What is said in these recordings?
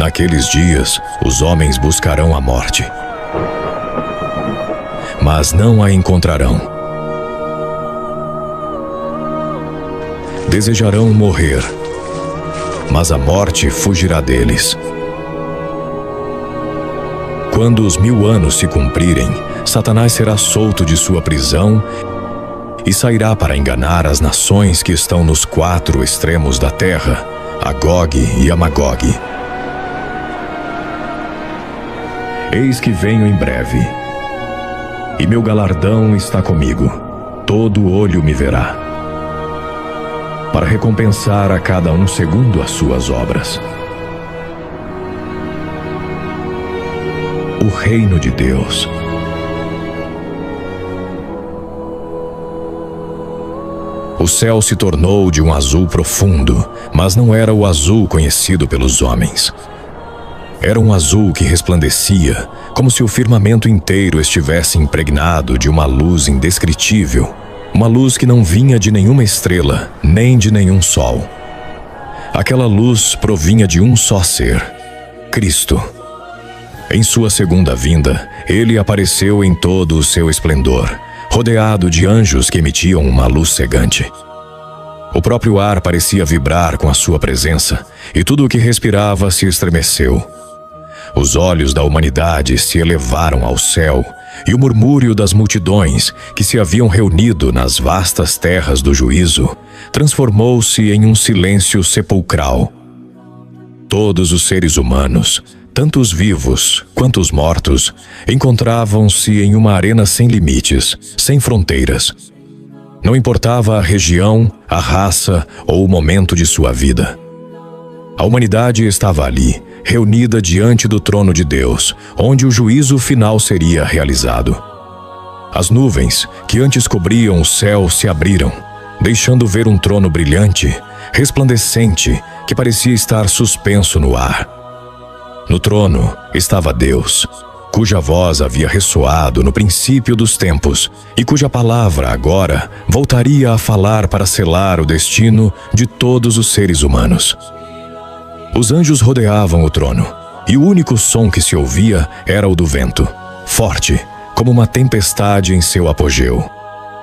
Naqueles dias, os homens buscarão a morte, mas não a encontrarão. Desejarão morrer, mas a morte fugirá deles. Quando os 1000 anos se cumprirem, Satanás será solto de sua prisão e sairá para enganar as nações que estão nos 4 extremos da terra, a Gog e a Magog. Eis que venho em breve, e meu galardão está comigo, todo olho me verá, para recompensar a cada um segundo as suas obras. O reino de Deus. O céu se tornou de um azul profundo, mas não era o azul conhecido pelos homens. Era um azul que resplandecia, como se o firmamento inteiro estivesse impregnado de uma luz indescritível, uma luz que não vinha de nenhuma estrela, nem de nenhum sol. Aquela luz provinha de um só ser, Cristo. Em sua segunda vinda, ele apareceu em todo o seu esplendor, rodeado de anjos que emitiam uma luz cegante. O próprio ar parecia vibrar com a sua presença, e tudo o que respirava se estremeceu. Os olhos da humanidade se elevaram ao céu, e o murmúrio das multidões que se haviam reunido nas vastas terras do juízo transformou-se em um silêncio sepulcral. Todos os seres humanos, tanto os vivos quanto os mortos, encontravam-se em uma arena sem limites, sem fronteiras. Não importava a região, a raça ou o momento de sua vida. A humanidade estava ali, reunida diante do trono de Deus, onde o juízo final seria realizado. As nuvens que antes cobriam o céu se abriram, deixando ver um trono brilhante, resplandecente, que parecia estar suspenso no ar. No trono estava Deus, cuja voz havia ressoado no princípio dos tempos e cuja palavra agora voltaria a falar para selar o destino de todos os seres humanos. Os anjos rodeavam o trono, e o único som que se ouvia era o do vento, forte, como uma tempestade em seu apogeu.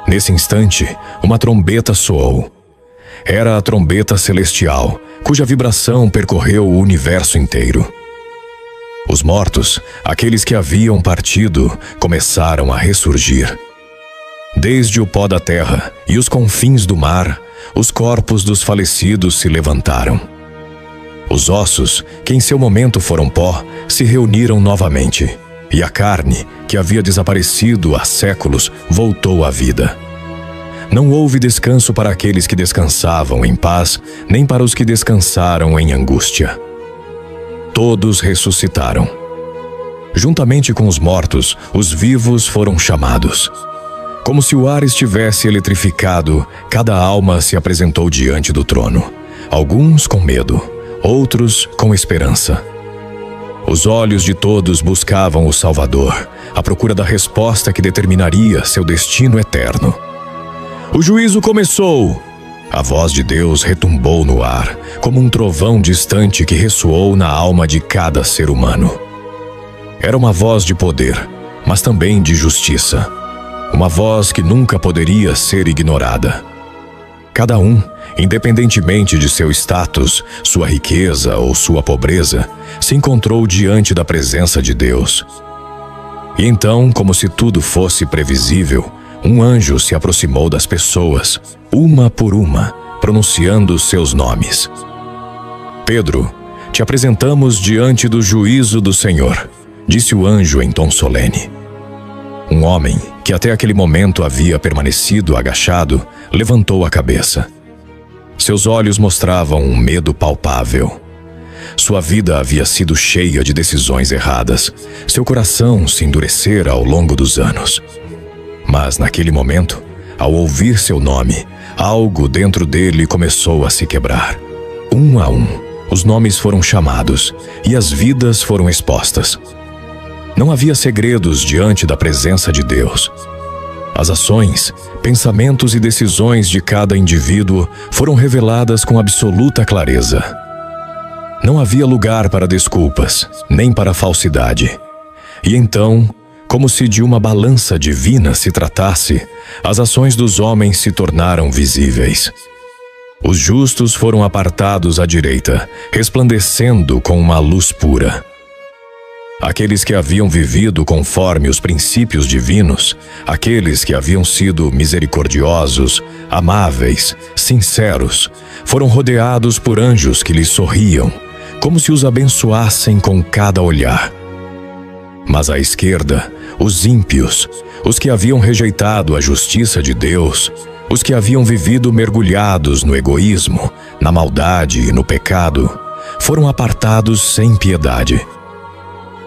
Nesse instante, uma trombeta soou. Era a trombeta celestial, cuja vibração percorreu o universo inteiro. Os mortos, aqueles que haviam partido, começaram a ressurgir. Desde o pó da terra e os confins do mar, os corpos dos falecidos se levantaram. Os ossos, que em seu momento foram pó, se reuniram novamente, e a carne, que havia desaparecido há séculos, voltou à vida. Não houve descanso para aqueles que descansavam em paz, nem para os que descansaram em angústia. Todos ressuscitaram. Juntamente com os mortos, os vivos foram chamados. Como se o ar estivesse eletrificado, cada alma se apresentou diante do trono. Alguns com medo, outros com esperança. Os olhos de todos buscavam o Salvador, à procura da resposta que determinaria seu destino eterno. O juízo começou! A voz de Deus retumbou no ar, como um trovão distante que ressoou na alma de cada ser humano. Era uma voz de poder, mas também de justiça. Uma voz que nunca poderia ser ignorada. Cada um, independentemente de seu status, sua riqueza ou sua pobreza, se encontrou diante da presença de Deus. E então, como se tudo fosse previsível, um anjo se aproximou das pessoas, uma por uma, pronunciando seus nomes. Pedro, te apresentamos diante do juízo do Senhor, disse o anjo em tom solene. Um homem, que até aquele momento havia permanecido agachado, levantou a cabeça. Seus olhos mostravam um medo palpável. Sua vida havia sido cheia de decisões erradas. Seu coração se endurecera ao longo dos anos. Mas naquele momento, ao ouvir seu nome, algo dentro dele começou a se quebrar. Um a um, os nomes foram chamados e as vidas foram expostas. Não havia segredos diante da presença de Deus. As ações, pensamentos e decisões de cada indivíduo foram reveladas com absoluta clareza. Não havia lugar para desculpas, nem para falsidade. E então, como se de uma balança divina se tratasse, as ações dos homens se tornaram visíveis. Os justos foram apartados à direita, resplandecendo com uma luz pura. Aqueles que haviam vivido conforme os princípios divinos, aqueles que haviam sido misericordiosos, amáveis, sinceros, foram rodeados por anjos que lhes sorriam, como se os abençoassem com cada olhar. Mas à esquerda, os ímpios, os que haviam rejeitado a justiça de Deus, os que haviam vivido mergulhados no egoísmo, na maldade e no pecado, foram apartados sem piedade.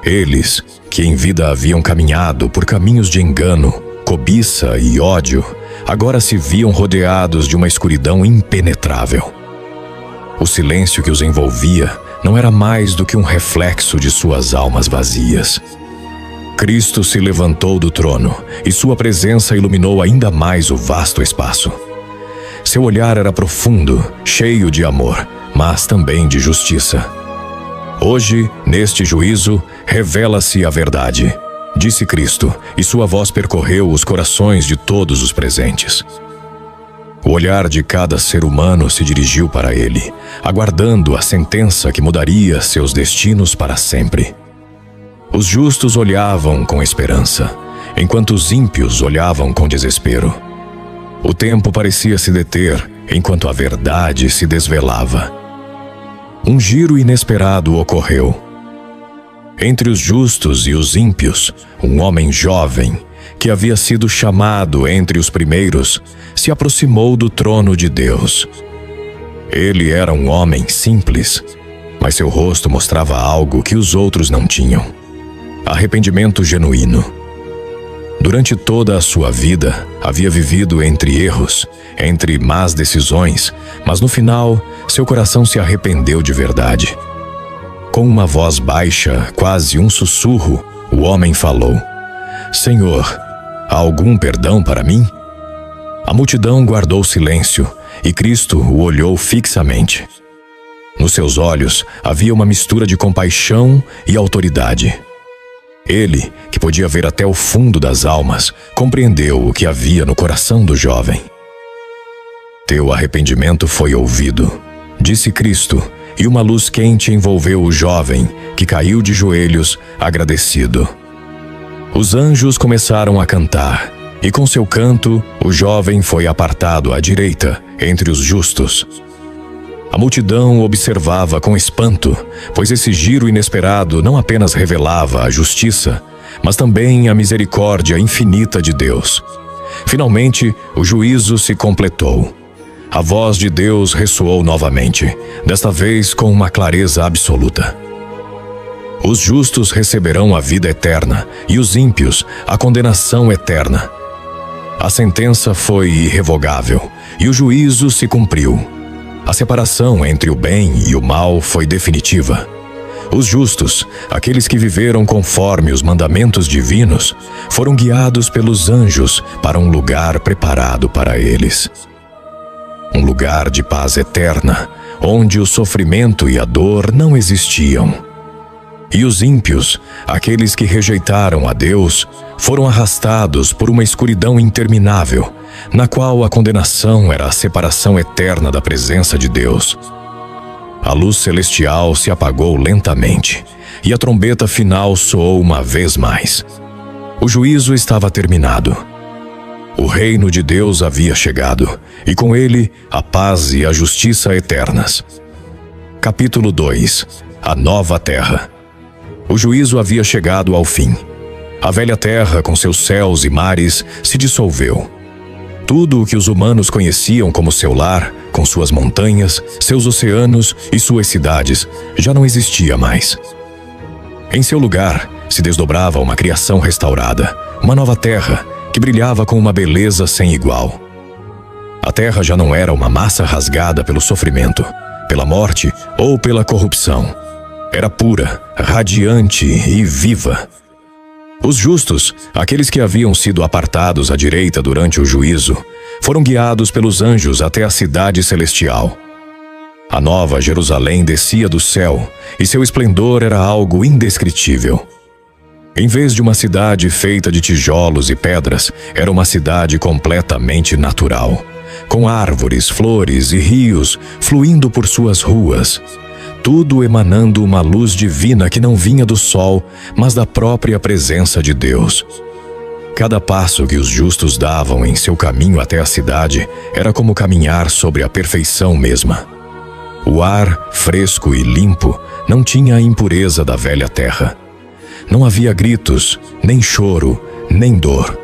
Eles, que em vida haviam caminhado por caminhos de engano, cobiça e ódio, agora se viam rodeados de uma escuridão impenetrável. O silêncio que os envolvia não era mais do que um reflexo de suas almas vazias. Cristo se levantou do trono e sua presença iluminou ainda mais o vasto espaço. Seu olhar era profundo, cheio de amor, mas também de justiça. Hoje, neste juízo, revela-se a verdade, disse Cristo, e sua voz percorreu os corações de todos os presentes. O olhar de cada ser humano se dirigiu para ele, aguardando a sentença que mudaria seus destinos para sempre. Os justos olhavam com esperança, enquanto os ímpios olhavam com desespero. O tempo parecia se deter, enquanto a verdade se desvelava. Um giro inesperado ocorreu. Entre os justos e os ímpios, um homem jovem, que havia sido chamado entre os primeiros, se aproximou do trono de Deus. Ele era um homem simples, mas seu rosto mostrava algo que os outros não tinham: arrependimento genuíno. Durante toda a sua vida, havia vivido entre erros, entre más decisões, mas no final, seu coração se arrependeu de verdade. Com uma voz baixa, quase um sussurro, o homem falou: Senhor, há algum perdão para mim? A multidão guardou silêncio, e Cristo o olhou fixamente. Nos seus olhos havia uma mistura de compaixão e autoridade. Ele, que podia ver até o fundo das almas, compreendeu o que havia no coração do jovem. Teu arrependimento foi ouvido, disse Cristo, e uma luz quente envolveu o jovem, que caiu de joelhos, agradecido. Os anjos começaram a cantar, e com seu canto, o jovem foi apartado à direita, entre os justos. A multidão observava com espanto, pois esse giro inesperado não apenas revelava a justiça, mas também a misericórdia infinita de Deus. Finalmente, o juízo se completou. A voz de Deus ressoou novamente, desta vez com uma clareza absoluta. Os justos receberão a vida eterna, e os ímpios a condenação eterna. A sentença foi irrevogável, e o juízo se cumpriu. A separação entre o bem e o mal foi definitiva. Os justos, aqueles que viveram conforme os mandamentos divinos, foram guiados pelos anjos para um lugar preparado para eles. Um lugar de paz eterna, onde o sofrimento e a dor não existiam. E os ímpios, aqueles que rejeitaram a Deus, foram arrastados por uma escuridão interminável, na qual a condenação era a separação eterna da presença de Deus. A luz celestial se apagou lentamente, e a trombeta final soou uma vez mais. O juízo estava terminado. O reino de Deus havia chegado, e com ele a paz e a justiça eternas. Capítulo 2. A nova terra. O juízo havia chegado ao fim. A velha terra, com seus céus e mares, se dissolveu. Tudo o que os humanos conheciam como seu lar, com suas montanhas, seus oceanos e suas cidades, já não existia mais. Em seu lugar, se desdobrava uma criação restaurada, uma nova terra, que brilhava com uma beleza sem igual. A terra já não era uma massa rasgada pelo sofrimento, pela morte ou pela corrupção. Era pura, radiante e viva. Os justos, aqueles que haviam sido apartados à direita durante o juízo, foram guiados pelos anjos até a cidade celestial. A nova Jerusalém descia do céu, e seu esplendor era algo indescritível. Em vez de uma cidade feita de tijolos e pedras, era uma cidade completamente natural, com árvores, flores e rios fluindo por suas ruas, tudo emanando uma luz divina que não vinha do sol, mas da própria presença de Deus. Cada passo que os justos davam em seu caminho até a cidade era como caminhar sobre a perfeição mesma. O ar, fresco e limpo, não tinha a impureza da velha terra. Não havia gritos, nem choro, nem dor.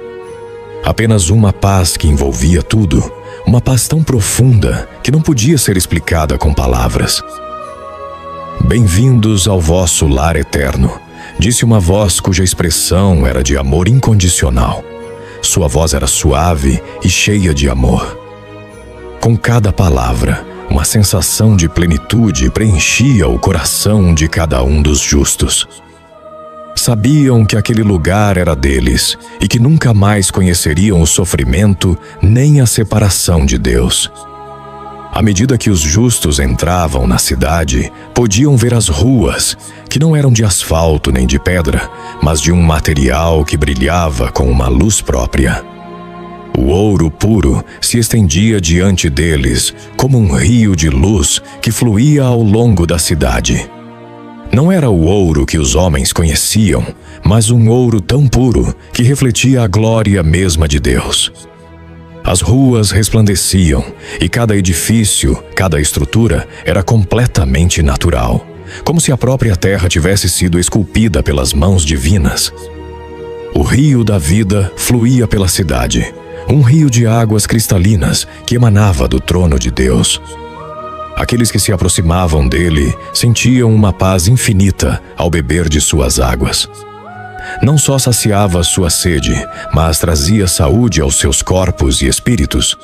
Apenas uma paz que envolvia tudo, uma paz tão profunda que não podia ser explicada com palavras. Bem-vindos ao vosso lar eterno, disse uma voz cuja expressão era de amor incondicional. Sua voz era suave e cheia de amor. Com cada palavra, uma sensação de plenitude preenchia o coração de cada um dos justos. Sabiam que aquele lugar era deles e que nunca mais conheceriam o sofrimento nem a separação de Deus. À medida que os justos entravam na cidade, podiam ver as ruas, que não eram de asfalto nem de pedra, mas de um material que brilhava com uma luz própria. O ouro puro se estendia diante deles como um rio de luz que fluía ao longo da cidade. Não era o ouro que os homens conheciam, mas um ouro tão puro que refletia a glória mesma de Deus. As ruas resplandeciam e cada edifício, cada estrutura era completamente natural, como se a própria terra tivesse sido esculpida pelas mãos divinas. O rio da vida fluía pela cidade, um rio de águas cristalinas que emanava do trono de Deus. Aqueles que se aproximavam dele sentiam uma paz infinita ao beber de suas águas. Não só saciava sua sede, mas trazia saúde aos seus corpos e espíritos.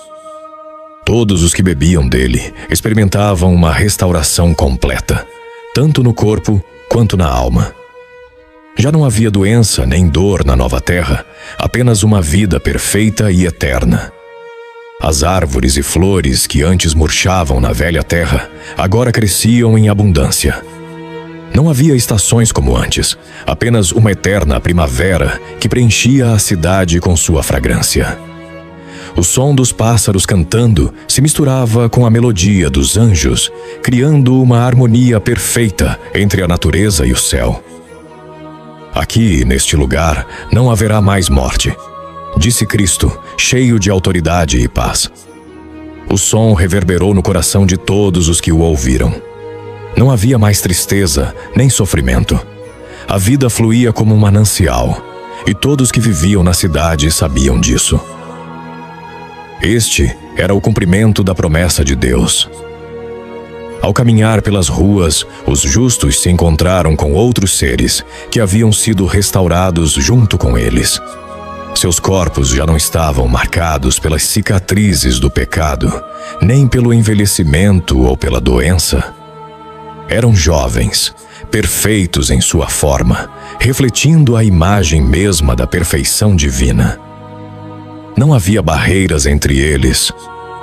Todos os que bebiam dele experimentavam uma restauração completa, tanto no corpo quanto na alma. Já não havia doença nem dor na nova terra, apenas uma vida perfeita e eterna. As árvores e flores que antes murchavam na velha terra, agora cresciam em abundância. Não havia estações como antes, apenas uma eterna primavera que preenchia a cidade com sua fragrância. O som dos pássaros cantando se misturava com a melodia dos anjos, criando uma harmonia perfeita entre a natureza e o céu. Aqui, neste lugar, não haverá mais morte, disse Cristo, cheio de autoridade e paz. O som reverberou no coração de todos os que o ouviram. Não havia mais tristeza, nem sofrimento. A vida fluía como um manancial, e todos que viviam na cidade sabiam disso. Este era o cumprimento da promessa de Deus. Ao caminhar pelas ruas, os justos se encontraram com outros seres que haviam sido restaurados junto com eles. Seus corpos já não estavam marcados pelas cicatrizes do pecado, nem pelo envelhecimento ou pela doença. Eram jovens, perfeitos em sua forma, refletindo a imagem mesma da perfeição divina. Não havia barreiras entre eles.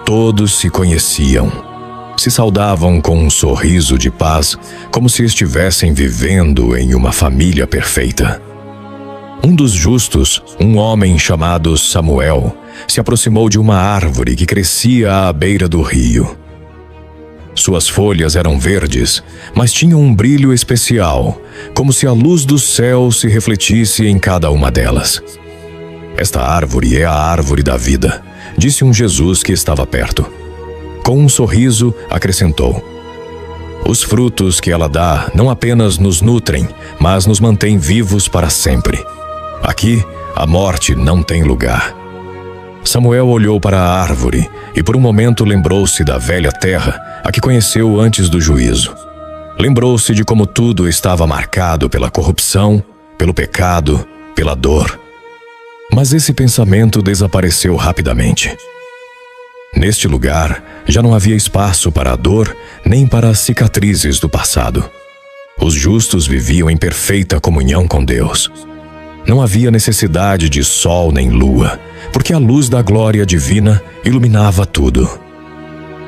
Todos se conheciam. Se saudavam com um sorriso de paz, como se estivessem vivendo em uma família perfeita. Um dos justos, um homem chamado Samuel, se aproximou de uma árvore que crescia à beira do rio. Suas folhas eram verdes, mas tinham um brilho especial, como se a luz do céu se refletisse em cada uma delas. Esta árvore é a árvore da vida, disse um Jesus que estava perto. Com um sorriso, acrescentou: os frutos que ela dá não apenas nos nutrem, mas nos mantêm vivos para sempre. Aqui, a morte não tem lugar. Samuel olhou para a árvore e por um momento lembrou-se da velha terra, a que conheceu antes do juízo. Lembrou-se de como tudo estava marcado pela corrupção, pelo pecado, pela dor. Mas esse pensamento desapareceu rapidamente. Neste lugar, já não havia espaço para a dor nem para as cicatrizes do passado. Os justos viviam em perfeita comunhão com Deus. Não havia necessidade de sol nem lua, porque a luz da glória divina iluminava tudo.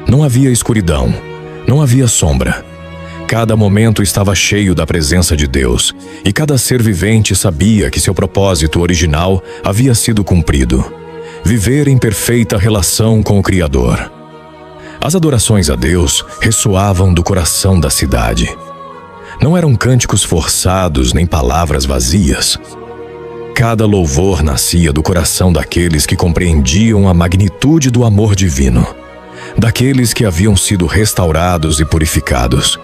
Não havia escuridão, Não havia sombra. Cada momento estava cheio da presença de Deus, e cada ser vivente sabia que seu propósito original havia sido cumprido: viver em perfeita relação com o Criador. As adorações a Deus ressoavam do coração da cidade. Não eram cânticos forçados nem palavras vazias. Cada louvor nascia do coração daqueles que compreendiam a magnitude do amor divino, daqueles que haviam sido restaurados e purificados.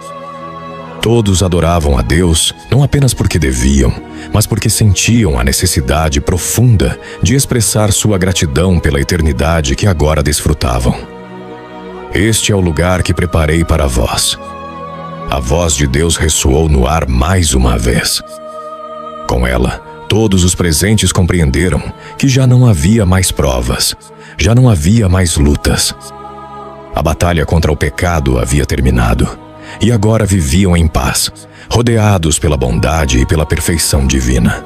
Todos adoravam a Deus não apenas porque deviam, mas porque sentiam a necessidade profunda de expressar sua gratidão pela eternidade que agora desfrutavam. Este é o lugar que preparei para vós. A voz de Deus ressoou no ar mais uma vez. Com ela, todos os presentes compreenderam que já não havia mais provas, já não havia mais lutas. A batalha contra o pecado havia terminado, e agora viviam em paz, rodeados pela bondade e pela perfeição divina.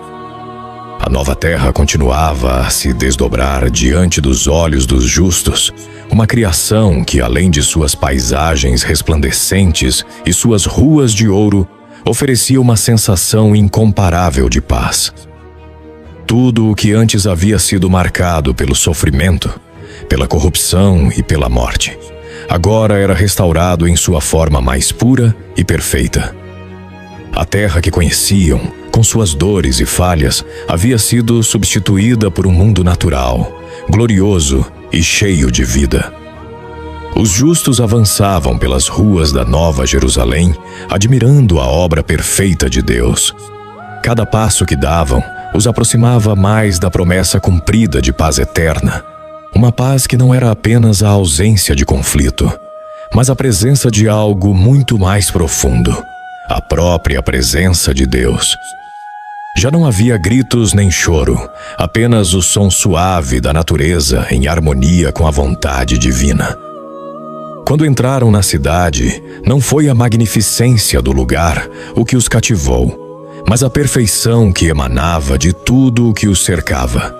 A nova terra continuava a se desdobrar diante dos olhos dos justos, uma criação que, além de suas paisagens resplandecentes e suas ruas de ouro, oferecia uma sensação incomparável de paz. Tudo o que antes havia sido marcado pelo sofrimento, pela corrupção e pela morte, agora era restaurado em sua forma mais pura e perfeita. A terra que conheciam, com suas dores e falhas, havia sido substituída por um mundo natural, glorioso e cheio de vida. Os justos avançavam pelas ruas da Nova Jerusalém, admirando a obra perfeita de Deus. Cada passo que davam os aproximava mais da promessa cumprida de paz eterna. Uma paz que não era apenas a ausência de conflito, mas a presença de algo muito mais profundo: a própria presença de Deus. Já não havia gritos nem choro, apenas o som suave da natureza em harmonia com a vontade divina. Quando entraram na cidade, não foi a magnificência do lugar o que os cativou, mas a perfeição que emanava de tudo o que os cercava.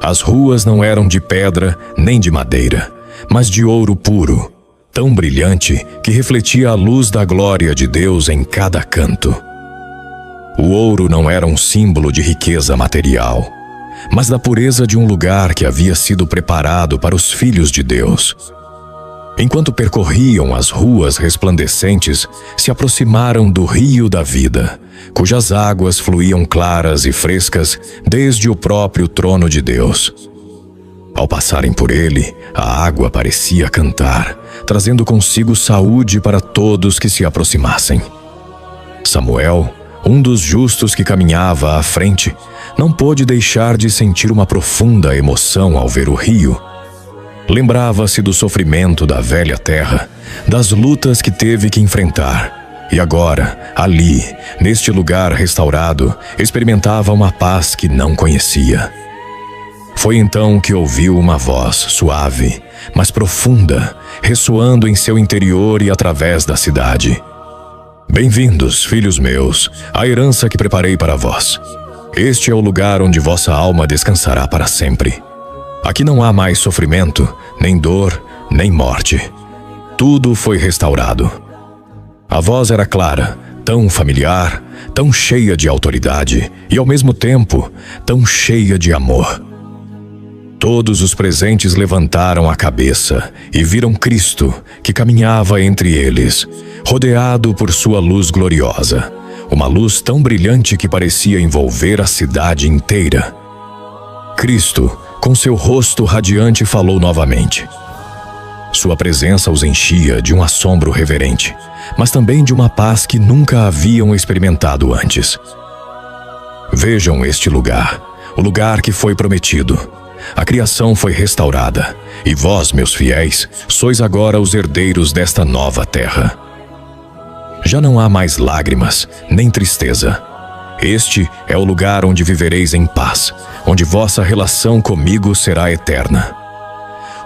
As ruas não eram de pedra nem de madeira, mas de ouro puro, tão brilhante que refletia a luz da glória de Deus em cada canto. O ouro não era um símbolo de riqueza material, mas da pureza de um lugar que havia sido preparado para os filhos de Deus. Enquanto percorriam as ruas resplandecentes, se aproximaram do rio da vida, cujas águas fluíam claras e frescas desde o próprio trono de Deus. Ao passarem por ele, a água parecia cantar, trazendo consigo saúde para todos que se aproximassem. Samuel, um dos justos que caminhava à frente, não pôde deixar de sentir uma profunda emoção ao ver o rio. Lembrava-se do sofrimento da velha terra, das lutas que teve que enfrentar, e agora, ali, neste lugar restaurado, experimentava uma paz que não conhecia. Foi então que ouviu uma voz suave, mas profunda, ressoando em seu interior e através da cidade. Bem-vindos, filhos meus, à herança que preparei para vós. Este é o lugar onde vossa alma descansará para sempre. Aqui não há mais sofrimento, nem dor, nem morte. Tudo foi restaurado. A voz era clara, tão familiar, tão cheia de autoridade e, ao mesmo tempo, tão cheia de amor. Todos os presentes levantaram a cabeça e viram Cristo, que caminhava entre eles, rodeado por sua luz gloriosa, uma luz tão brilhante que parecia envolver a cidade inteira. Cristo, com seu rosto radiante, falou novamente. Sua presença os enchia de um assombro reverente, mas também de uma paz que nunca haviam experimentado antes. Vejam este lugar, o lugar que foi prometido. A criação foi restaurada, e vós, meus fiéis, sois agora os herdeiros desta nova terra. Já não há mais lágrimas, nem tristeza. Este é o lugar onde vivereis em paz, onde vossa relação comigo será eterna.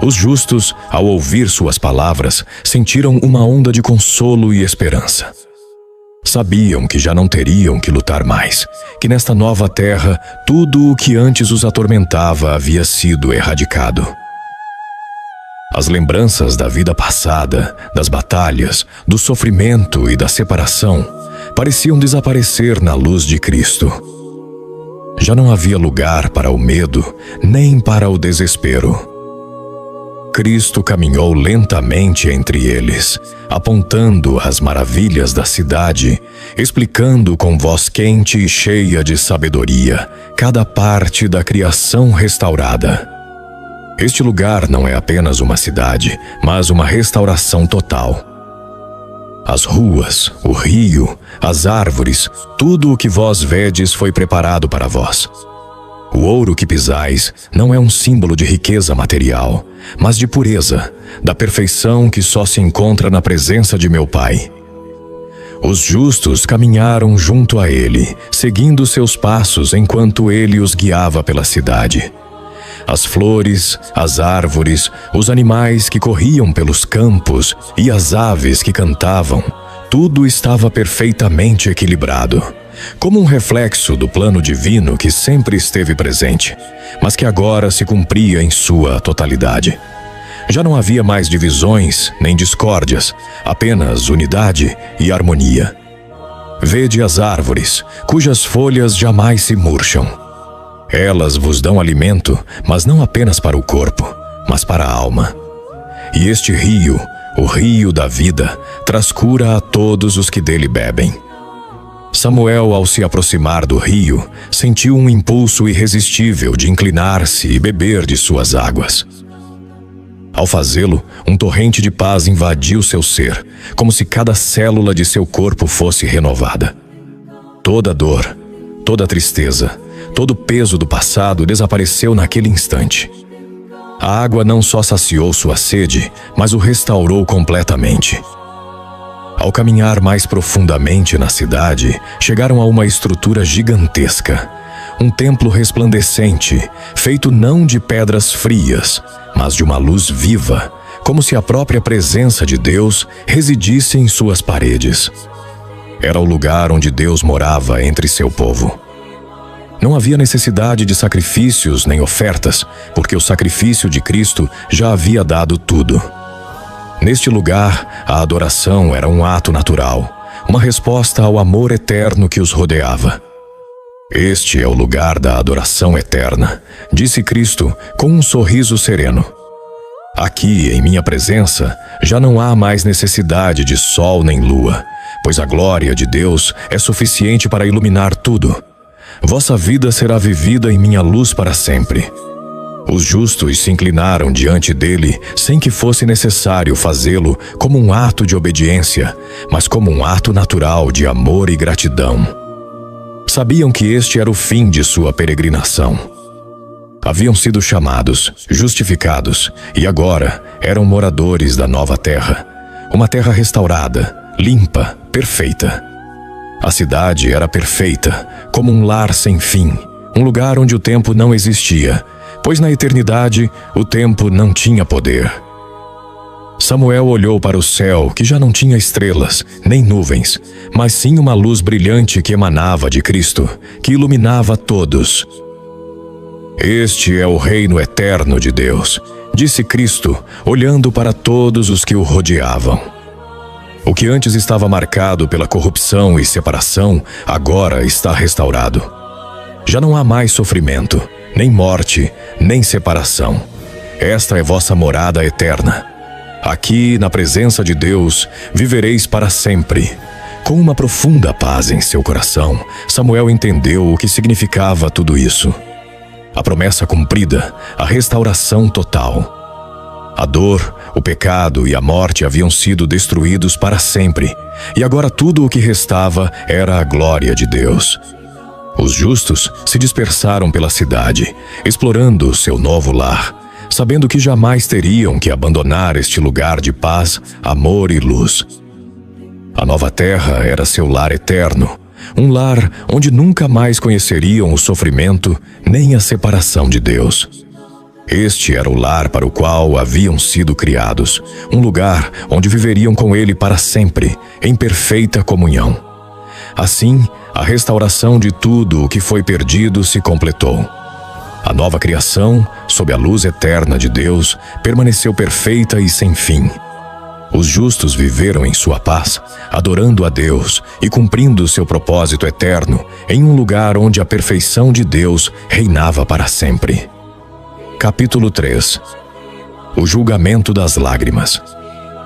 Os justos, ao ouvir suas palavras, sentiram uma onda de consolo e esperança. Sabiam que já não teriam que lutar mais, que nesta nova terra tudo o que antes os atormentava havia sido erradicado. As lembranças da vida passada, das batalhas, do sofrimento e da separação pareciam desaparecer na luz de Cristo. Já não havia lugar para o medo, nem para o desespero. Cristo caminhou lentamente entre eles, apontando as maravilhas da cidade, explicando com voz quente e cheia de sabedoria cada parte da criação restaurada. Este lugar não é apenas uma cidade, mas uma restauração total. As ruas, o rio, as árvores, tudo o que vós vedes foi preparado para vós. O ouro que pisais não é um símbolo de riqueza material, mas de pureza, da perfeição que só se encontra na presença de meu Pai. Os justos caminharam junto a ele, seguindo seus passos enquanto ele os guiava pela cidade. As flores, as árvores, os animais que corriam pelos campos e as aves que cantavam, tudo estava perfeitamente equilibrado, como um reflexo do plano divino que sempre esteve presente, mas que agora se cumpria em sua totalidade. Já não havia mais divisões nem discórdias, apenas unidade e harmonia. Vede as árvores, cujas folhas jamais se murcham. Elas vos dão alimento, mas não apenas para o corpo, mas para a alma. E este rio, o rio da vida, traz cura a todos os que dele bebem. Samuel, ao se aproximar do rio, sentiu um impulso irresistível de inclinar-se e beber de suas águas. Ao fazê-lo, um torrente de paz invadiu seu ser, como se cada célula de seu corpo fosse renovada. Toda dor, toda tristeza, todo o peso do passado desapareceu naquele instante. A água não só saciou sua sede, mas o restaurou completamente. Ao caminhar mais profundamente na cidade, chegaram a uma estrutura gigantesca, um templo resplandecente, feito não de pedras frias, mas de uma luz viva, como se a própria presença de Deus residisse em suas paredes. Era o lugar onde Deus morava entre seu povo. Não havia necessidade de sacrifícios nem ofertas, porque o sacrifício de Cristo já havia dado tudo. Neste lugar, a adoração era um ato natural, uma resposta ao amor eterno que os rodeava. Este é o lugar da adoração eterna, disse Cristo com um sorriso sereno. Aqui, em minha presença, já não há mais necessidade de sol nem lua, pois a glória de Deus é suficiente para iluminar tudo. Vossa vida será vivida em minha luz para sempre. Os justos se inclinaram diante dele sem que fosse necessário fazê-lo como um ato de obediência, mas como um ato natural de amor e gratidão. Sabiam que este era o fim de sua peregrinação. Haviam sido chamados, justificados, e agora eram moradores da nova terra. Uma terra restaurada, limpa, perfeita. A cidade era perfeita, como um lar sem fim, um lugar onde o tempo não existia, pois na eternidade o tempo não tinha poder. Samuel olhou para o céu, que já não tinha estrelas, nem nuvens, mas sim uma luz brilhante que emanava de Cristo, que iluminava todos. Este é o reino eterno de Deus, disse Cristo, olhando para todos os que o rodeavam. O que antes estava marcado pela corrupção e separação, agora está restaurado. Já não há mais sofrimento, nem morte, nem separação. Esta é vossa morada eterna. Aqui, na presença de Deus, vivereis para sempre. Com uma profunda paz em seu coração, Samuel entendeu o que significava tudo isso. A promessa cumprida, a restauração total. A dor, o pecado e a morte haviam sido destruídos para sempre, e agora tudo o que restava era a glória de Deus. Os justos se dispersaram pela cidade, explorando seu novo lar, sabendo que jamais teriam que abandonar este lugar de paz, amor e luz. A nova terra era seu lar eterno, um lar onde nunca mais conheceriam o sofrimento nem a separação de Deus. Este era o lar para o qual haviam sido criados, um lugar onde viveriam com ele para sempre, em perfeita comunhão. Assim, a restauração de tudo o que foi perdido se completou. A nova criação, sob a luz eterna de Deus, permaneceu perfeita e sem fim. Os justos viveram em sua paz, adorando a Deus e cumprindo seu propósito eterno em um lugar onde a perfeição de Deus reinava para sempre. Capítulo 3. O julgamento das lágrimas.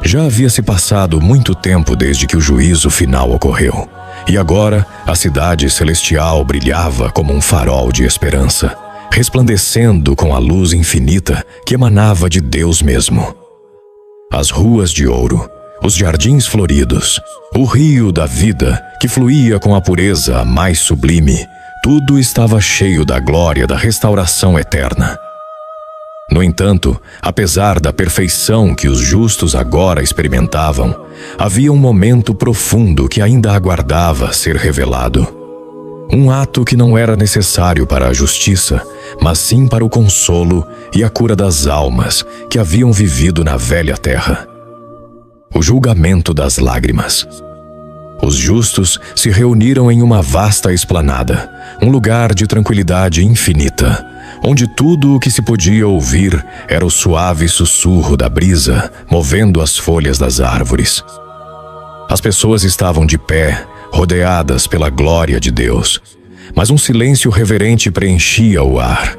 Já havia se passado muito tempo desde que o juízo final ocorreu, e agora a cidade celestial brilhava como um farol de esperança, resplandecendo com a luz infinita que emanava de Deus mesmo. As ruas de ouro, os jardins floridos, o rio da vida que fluía com a pureza mais sublime, tudo estava cheio da glória da restauração eterna. No entanto, apesar da perfeição que os justos agora experimentavam, havia um momento profundo que ainda aguardava ser revelado. Um ato que não era necessário para a justiça, mas sim para o consolo e a cura das almas que haviam vivido na velha terra. O julgamento das lágrimas. Os justos se reuniram em uma vasta esplanada, um lugar de tranquilidade infinita, onde tudo o que se podia ouvir era o suave sussurro da brisa movendo as folhas das árvores. As pessoas estavam de pé, rodeadas pela glória de Deus, mas um silêncio reverente preenchia o ar.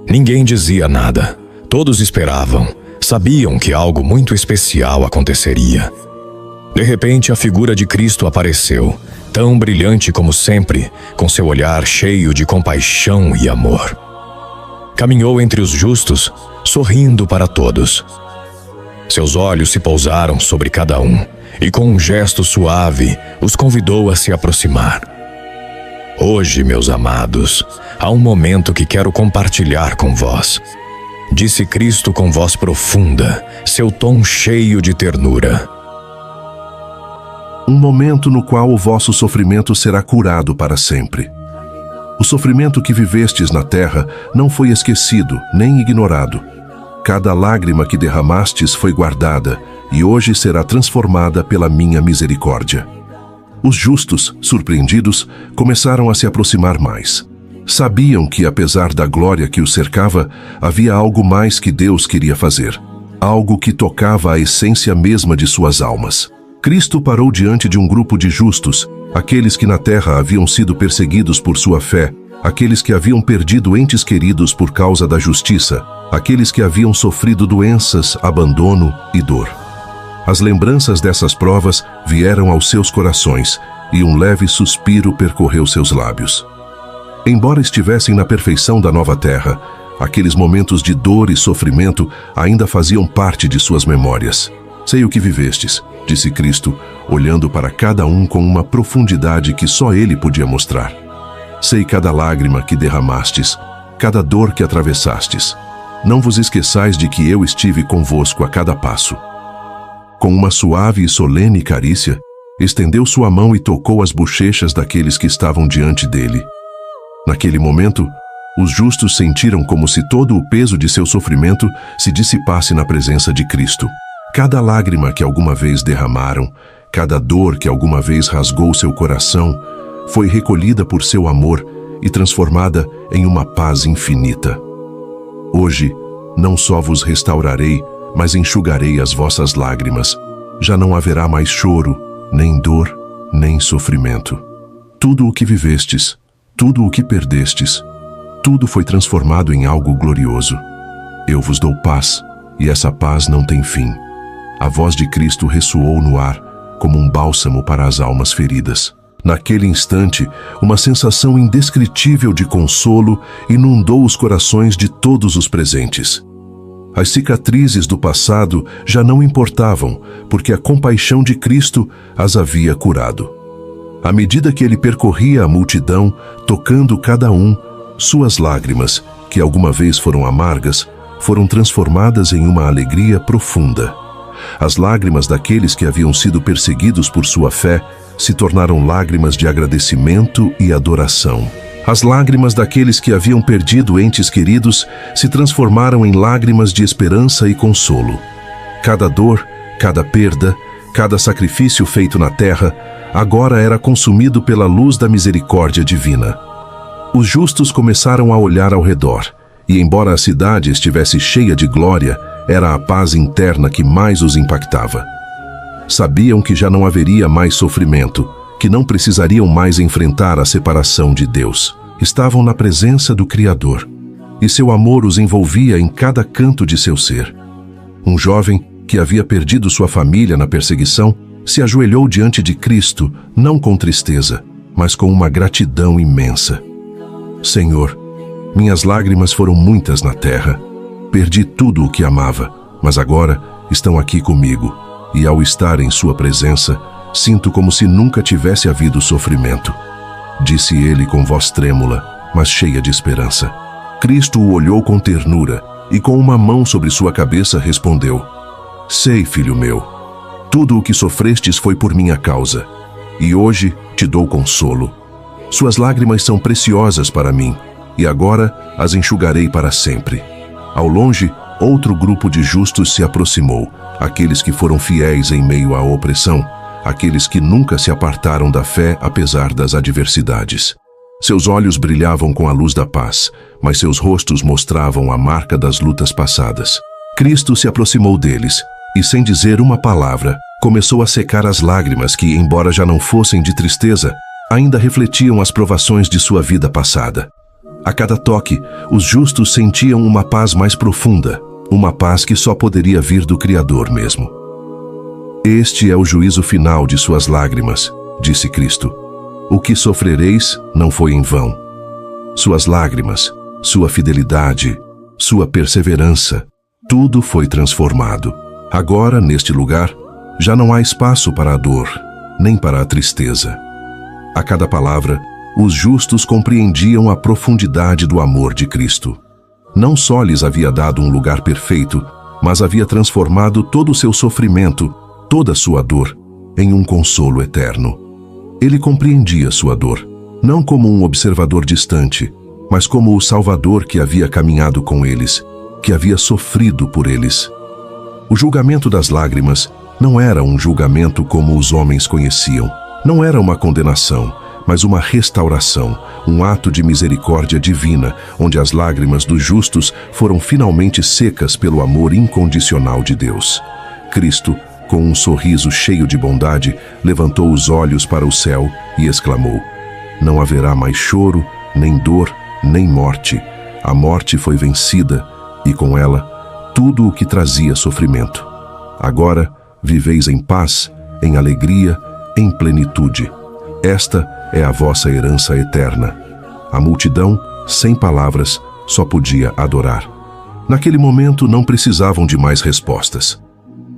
Ninguém dizia nada, todos esperavam, sabiam que algo muito especial aconteceria. De repente, a figura de Cristo apareceu, tão brilhante como sempre, com seu olhar cheio de compaixão e amor. Caminhou entre os justos, sorrindo para todos. Seus olhos se pousaram sobre cada um, e com um gesto suave, os convidou a se aproximar. Hoje, meus amados, há um momento que quero compartilhar com vós, disse Cristo com voz profunda, seu tom cheio de ternura. Um momento no qual o vosso sofrimento será curado para sempre. O sofrimento que vivestes na terra não foi esquecido, nem ignorado. Cada lágrima que derramastes foi guardada, e hoje será transformada pela minha misericórdia. Os justos, surpreendidos, começaram a se aproximar mais. Sabiam que, apesar da glória que os cercava, havia algo mais que Deus queria fazer. Algo que tocava a essência mesma de suas almas. Cristo parou diante de um grupo de justos, aqueles que na terra haviam sido perseguidos por sua fé, aqueles que haviam perdido entes queridos por causa da justiça, aqueles que haviam sofrido doenças, abandono e dor. As lembranças dessas provas vieram aos seus corações, e um leve suspiro percorreu seus lábios. Embora estivessem na perfeição da nova terra, aqueles momentos de dor e sofrimento ainda faziam parte de suas memórias. Sei o que vivestes, disse Cristo, olhando para cada um com uma profundidade que só Ele podia mostrar. Sei cada lágrima que derramastes, cada dor que atravessastes. Não vos esqueçais de que eu estive convosco a cada passo. Com uma suave e solene carícia, estendeu sua mão e tocou as bochechas daqueles que estavam diante dele. Naquele momento, os justos sentiram como se todo o peso de seu sofrimento se dissipasse na presença de Cristo. Cada lágrima que alguma vez derramaram, cada dor que alguma vez rasgou seu coração, foi recolhida por seu amor e transformada em uma paz infinita. Hoje, não só vos restaurarei, mas enxugarei as vossas lágrimas. Já não haverá mais choro, nem dor, nem sofrimento. Tudo o que vivestes, tudo o que perdestes, tudo foi transformado em algo glorioso. Eu vos dou paz, e essa paz não tem fim. A voz de Cristo ressoou no ar, como um bálsamo para as almas feridas. Naquele instante, uma sensação indescritível de consolo inundou os corações de todos os presentes. As cicatrizes do passado já não importavam, porque a compaixão de Cristo as havia curado. À medida que ele percorria a multidão, tocando cada um, suas lágrimas, que alguma vez foram amargas, foram transformadas em uma alegria profunda. As lágrimas daqueles que haviam sido perseguidos por sua fé se tornaram lágrimas de agradecimento e adoração. As lágrimas daqueles que haviam perdido entes queridos se transformaram em lágrimas de esperança e consolo. Cada dor, cada perda, cada sacrifício feito na terra, agora era consumido pela luz da misericórdia divina. Os justos começaram a olhar ao redor, E embora a cidade estivesse cheia de glória, era a paz interna que mais os impactava. Sabiam que já não haveria mais sofrimento, que não precisariam mais enfrentar a separação de Deus. Estavam na presença do Criador, e seu amor os envolvia em cada canto de seu ser. Um jovem que havia perdido sua família na perseguição se ajoelhou diante de Cristo, não com tristeza, mas com uma gratidão imensa. Senhor, minhas lágrimas foram muitas na terra. Perdi tudo o que amava, mas agora estão aqui comigo, e ao estar em sua presença, sinto como se nunca tivesse havido sofrimento. Disse ele com voz trêmula, mas cheia de esperança. Cristo o olhou com ternura e com uma mão sobre sua cabeça respondeu: Sei, filho meu, tudo o que sofrestes foi por minha causa, e hoje te dou consolo. Suas lágrimas são preciosas para mim, e agora as enxugarei para sempre. Ao longe, outro grupo de justos se aproximou, aqueles que foram fiéis em meio à opressão, aqueles que nunca se apartaram da fé apesar das adversidades. Seus olhos brilhavam com a luz da paz, mas seus rostos mostravam a marca das lutas passadas. Cristo se aproximou deles, e sem dizer uma palavra, começou a secar as lágrimas que, embora já não fossem de tristeza, ainda refletiam as provações de sua vida passada. A cada toque, os justos sentiam uma paz mais profunda, uma paz que só poderia vir do Criador mesmo. Este é o juízo final de suas lágrimas, disse Cristo. O que sofrereis não foi em vão. Suas lágrimas, sua fidelidade, sua perseverança, tudo foi transformado. Agora, neste lugar, já não há espaço para a dor, nem para a tristeza. A cada palavra, os justos compreendiam a profundidade do amor de Cristo. Não só lhes havia dado um lugar perfeito, mas havia transformado todo o seu sofrimento, toda a sua dor, em um consolo eterno. Ele compreendia sua dor, não como um observador distante, mas como o Salvador que havia caminhado com eles, que havia sofrido por eles. O julgamento das lágrimas não era um julgamento como os homens conheciam. Não era uma condenação, mas uma restauração, um ato de misericórdia divina, onde as lágrimas dos justos foram finalmente secas pelo amor incondicional de Deus. Cristo, com um sorriso cheio de bondade, levantou os olhos para o céu e exclamou: Não haverá mais choro, nem dor, nem morte. A morte foi vencida, e com ela, tudo o que trazia sofrimento. Agora, viveis em paz, em alegria, em plenitude. Esta é a vossa herança eterna. A multidão, sem palavras, só podia adorar. Naquele momento não precisavam de mais respostas.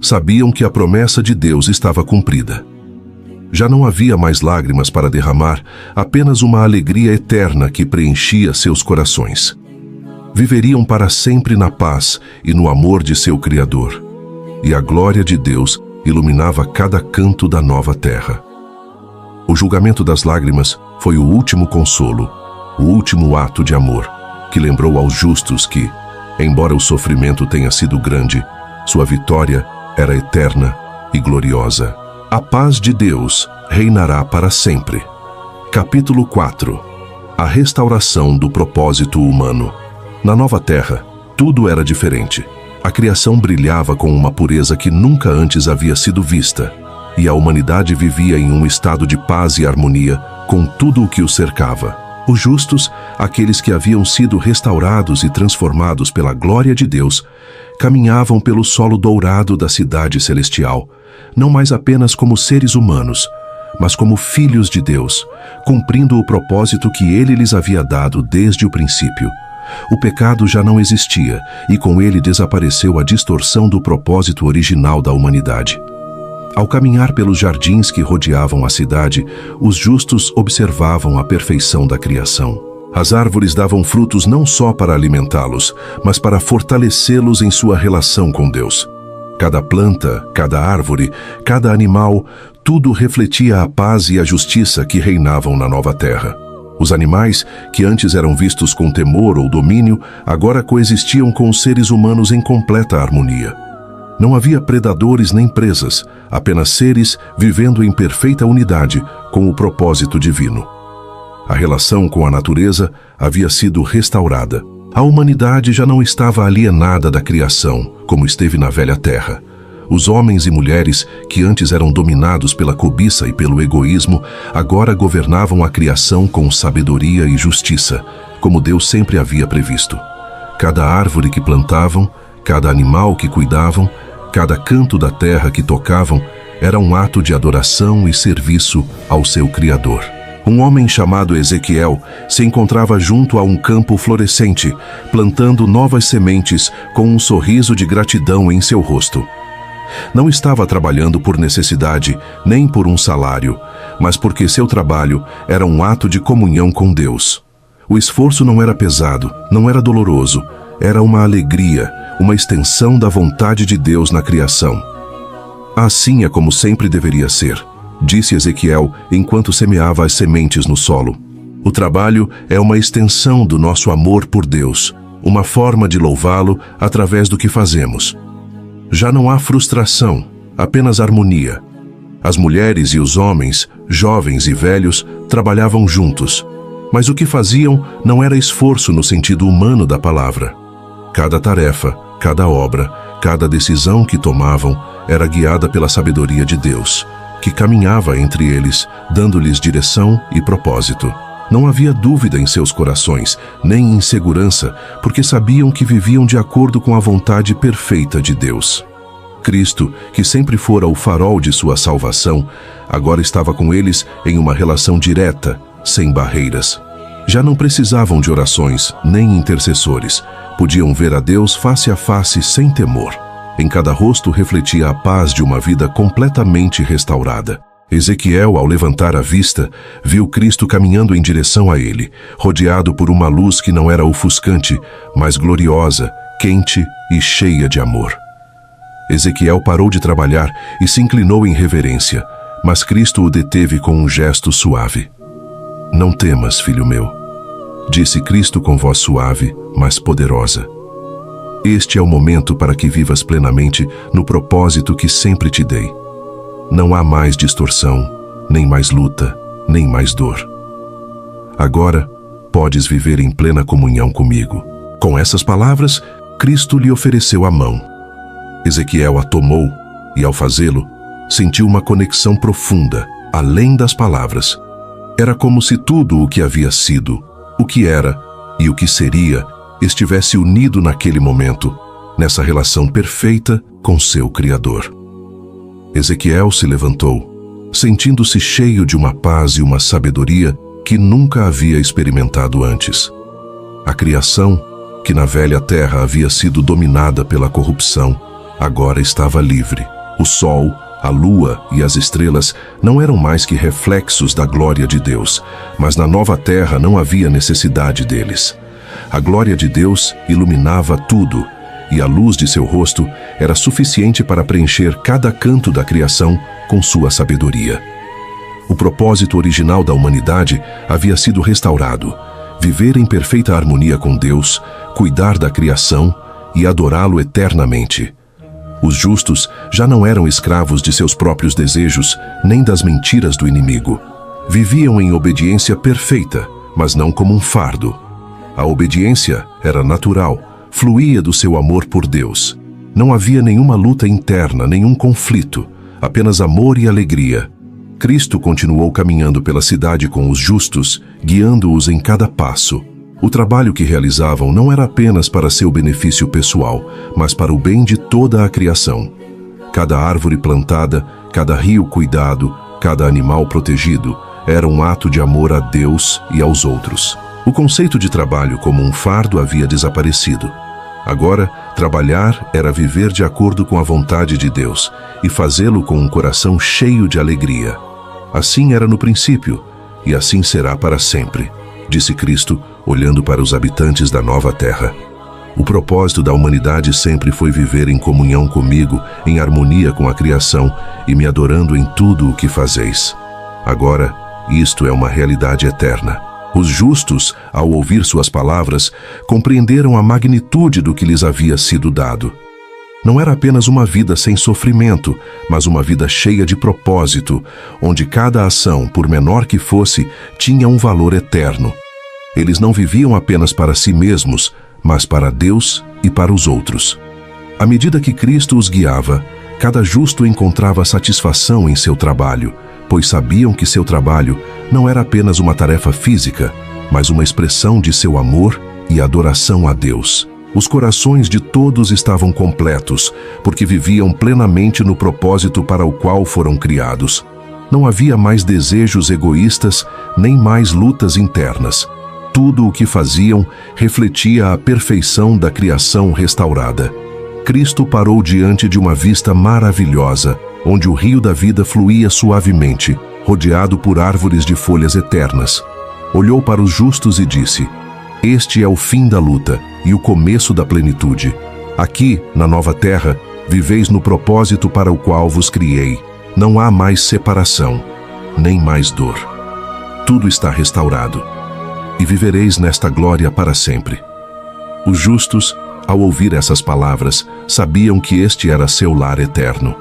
Sabiam que a promessa de Deus estava cumprida. Já não havia mais lágrimas para derramar, apenas uma alegria eterna que preenchia seus corações. Viveriam para sempre na paz e no amor de seu Criador. E a glória de Deus iluminava cada canto da nova terra. O julgamento das lágrimas foi o último consolo, o último ato de amor, que lembrou aos justos que, embora o sofrimento tenha sido grande, sua vitória era eterna e gloriosa. A paz de Deus reinará para sempre. Capítulo 4. A restauração do propósito humano. Na nova terra, tudo era diferente. A criação brilhava com uma pureza que nunca antes havia sido vista, e a humanidade vivia em um estado de paz e harmonia com tudo o que o cercava. Os justos, aqueles que haviam sido restaurados e transformados pela glória de Deus, caminhavam pelo solo dourado da cidade celestial, não mais apenas como seres humanos, mas como filhos de Deus, cumprindo o propósito que Ele lhes havia dado desde o princípio. O pecado já não existia, e com ele desapareceu a distorção do propósito original da humanidade. Ao caminhar pelos jardins que rodeavam a cidade, os justos observavam a perfeição da criação. As árvores davam frutos não só para alimentá-los, mas para fortalecê-los em sua relação com Deus. Cada planta, cada árvore, cada animal, tudo refletia a paz e a justiça que reinavam na nova terra. Os animais, que antes eram vistos com temor ou domínio, agora coexistiam com os seres humanos em completa harmonia. Não havia predadores nem presas, apenas seres vivendo em perfeita unidade com o propósito divino. A relação com a natureza havia sido restaurada. A humanidade já não estava alienada da criação, como esteve na velha terra. Os homens e mulheres, que antes eram dominados pela cobiça e pelo egoísmo, agora governavam a criação com sabedoria e justiça, como Deus sempre havia previsto. Cada árvore que plantavam, cada animal que cuidavam, cada canto da terra que tocavam, era um ato de adoração e serviço ao seu Criador. Um homem chamado Ezequiel se encontrava junto a um campo florescente, plantando novas sementes com um sorriso de gratidão em seu rosto. Não estava trabalhando por necessidade, nem por um salário, mas porque seu trabalho era um ato de comunhão com Deus. O esforço não era pesado, não era doloroso, era uma alegria, uma extensão da vontade de Deus na criação. Assim é como sempre deveria ser, disse Ezequiel enquanto semeava as sementes no solo. O trabalho é uma extensão do nosso amor por Deus, uma forma de louvá-lo através do que fazemos. Já não há frustração, apenas harmonia. As mulheres e os homens, jovens e velhos, trabalhavam juntos, mas o que faziam não era esforço no sentido humano da palavra. Cada tarefa, cada obra, cada decisão que tomavam era guiada pela sabedoria de Deus, que caminhava entre eles, dando-lhes direção e propósito. Não havia dúvida em seus corações, nem insegurança, porque sabiam que viviam de acordo com a vontade perfeita de Deus. Cristo, que sempre fora o farol de sua salvação, agora estava com eles em uma relação direta, sem barreiras. Já não precisavam de orações, nem intercessores. Podiam ver a Deus face a face sem temor. Em cada rosto refletia a paz de uma vida completamente restaurada. Ezequiel, ao levantar a vista, viu Cristo caminhando em direção a ele, rodeado por uma luz que não era ofuscante, mas gloriosa, quente e cheia de amor. Ezequiel parou de trabalhar e se inclinou em reverência, mas Cristo o deteve com um gesto suave. Não temas, filho meu, disse Cristo com voz suave, mas poderosa. Este é o momento para que vivas plenamente no propósito que sempre te dei. Não há mais distorção, nem mais luta, nem mais dor. Agora, podes viver em plena comunhão comigo. Com essas palavras, Cristo lhe ofereceu a mão. Ezequiel a tomou e, ao fazê-lo, sentiu uma conexão profunda, além das palavras. Era como se tudo o que havia sido, o que era e o que seria estivesse unido naquele momento, nessa relação perfeita com seu Criador. Ezequiel se levantou, sentindo-se cheio de uma paz e uma sabedoria que nunca havia experimentado antes. A criação, que na velha terra havia sido dominada pela corrupção, agora estava livre. O sol, a lua e as estrelas não eram mais que reflexos da glória de Deus, mas na nova terra não havia necessidade deles. A glória de Deus iluminava tudo, e a luz de seu rosto era suficiente para preencher cada canto da criação com sua sabedoria. O propósito original da humanidade havia sido restaurado: viver em perfeita harmonia com Deus, cuidar da criação e adorá-lo eternamente. Os justos já não eram escravos de seus próprios desejos, nem das mentiras do inimigo. Viviam em obediência perfeita, mas não como um fardo. A obediência era natural, fluía do seu amor por Deus. Não havia nenhuma luta interna, nenhum conflito, apenas amor e alegria. Cristo continuou caminhando pela cidade com os justos, guiando-os em cada passo. O trabalho que realizavam não era apenas para seu benefício pessoal, mas para o bem de toda a criação. Cada árvore plantada, cada rio cuidado, cada animal protegido, era um ato de amor a Deus e aos outros. O conceito de trabalho como um fardo havia desaparecido. Agora, trabalhar era viver de acordo com a vontade de Deus e fazê-lo com um coração cheio de alegria. Assim era no princípio, e assim será para sempre, disse Cristo, olhando para os habitantes da nova terra. O propósito da humanidade sempre foi viver em comunhão comigo, em harmonia com a criação e me adorando em tudo o que fazeis. Agora, isto é uma realidade eterna. Os justos, ao ouvir suas palavras, compreenderam a magnitude do que lhes havia sido dado. Não era apenas uma vida sem sofrimento, mas uma vida cheia de propósito, onde cada ação, por menor que fosse, tinha um valor eterno. Eles não viviam apenas para si mesmos, mas para Deus e para os outros. À medida que Cristo os guiava, cada justo encontrava satisfação em seu trabalho, pois sabiam que seu trabalho não era apenas uma tarefa física, mas uma expressão de seu amor e adoração a Deus. Os corações de todos estavam completos, porque viviam plenamente no propósito para o qual foram criados. Não havia mais desejos egoístas, nem mais lutas internas. Tudo o que faziam refletia a perfeição da criação restaurada. Cristo parou diante de uma vista maravilhosa, onde o rio da vida fluía suavemente, rodeado por árvores de folhas eternas. Olhou para os justos e disse: Este é o fim da luta e o começo da plenitude. Aqui, na nova terra, viveis no propósito para o qual vos criei. Não há mais separação, nem mais dor. Tudo está restaurado, e vivereis nesta glória para sempre. Os justos, ao ouvir essas palavras, sabiam que este era seu lar eterno.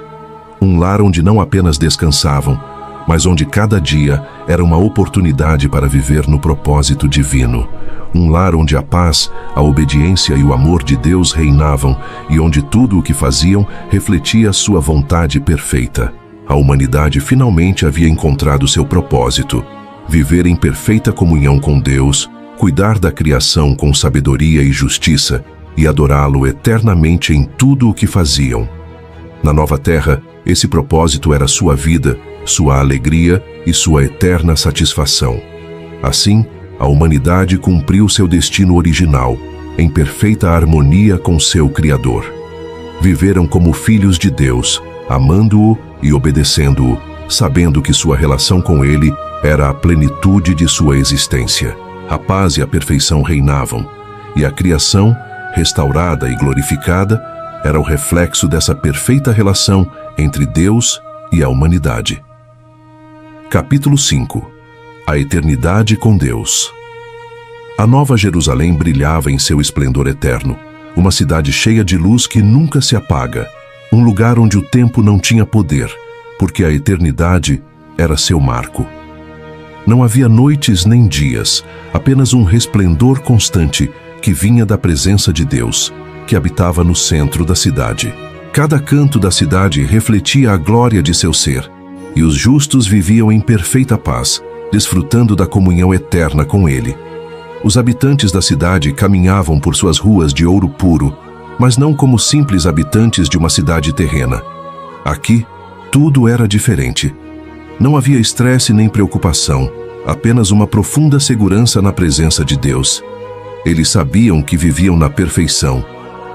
Um lar onde não apenas descansavam, mas onde cada dia era uma oportunidade para viver no propósito divino. Um lar onde a paz, a obediência e o amor de Deus reinavam e onde tudo o que faziam refletia sua vontade perfeita. A humanidade finalmente havia encontrado seu propósito: viver em perfeita comunhão com Deus, cuidar da criação com sabedoria e justiça e adorá-lo eternamente em tudo o que faziam. Na nova terra, esse propósito era sua vida, sua alegria e sua eterna satisfação. Assim, a humanidade cumpriu seu destino original, em perfeita harmonia com seu Criador. Viveram como filhos de Deus, amando-o e obedecendo-o, sabendo que sua relação com ele era a plenitude de sua existência. A paz e a perfeição reinavam, e a criação, restaurada e glorificada, era o reflexo dessa perfeita relação entre Deus e a humanidade. Capítulo 5. A eternidade com Deus. A Nova Jerusalém brilhava em seu esplendor eterno, uma cidade cheia de luz que nunca se apaga, um lugar onde o tempo não tinha poder, porque a eternidade era seu marco. Não havia noites nem dias, apenas um resplendor constante que vinha da presença de Deus, que habitava no centro da cidade. Cada canto da cidade refletia a glória de seu ser, e os justos viviam em perfeita paz, desfrutando da comunhão eterna com ele. Os habitantes da cidade caminhavam por suas ruas de ouro puro, mas não como simples habitantes de uma cidade terrena. Aqui, tudo era diferente. Não havia estresse nem preocupação, apenas uma profunda segurança na presença de Deus. Eles sabiam que viviam na perfeição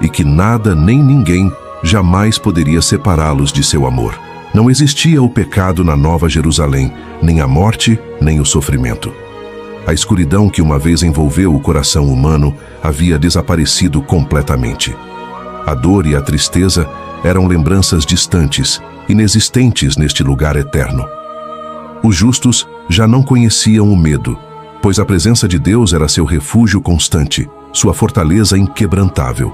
e que nada nem ninguém jamais poderia separá-los de seu amor. Não existia o pecado na Nova Jerusalém, nem a morte, nem o sofrimento. A escuridão que uma vez envolveu o coração humano havia desaparecido completamente. A dor e a tristeza eram lembranças distantes, inexistentes neste lugar eterno. Os justos já não conheciam o medo, pois a presença de Deus era seu refúgio constante, sua fortaleza inquebrantável.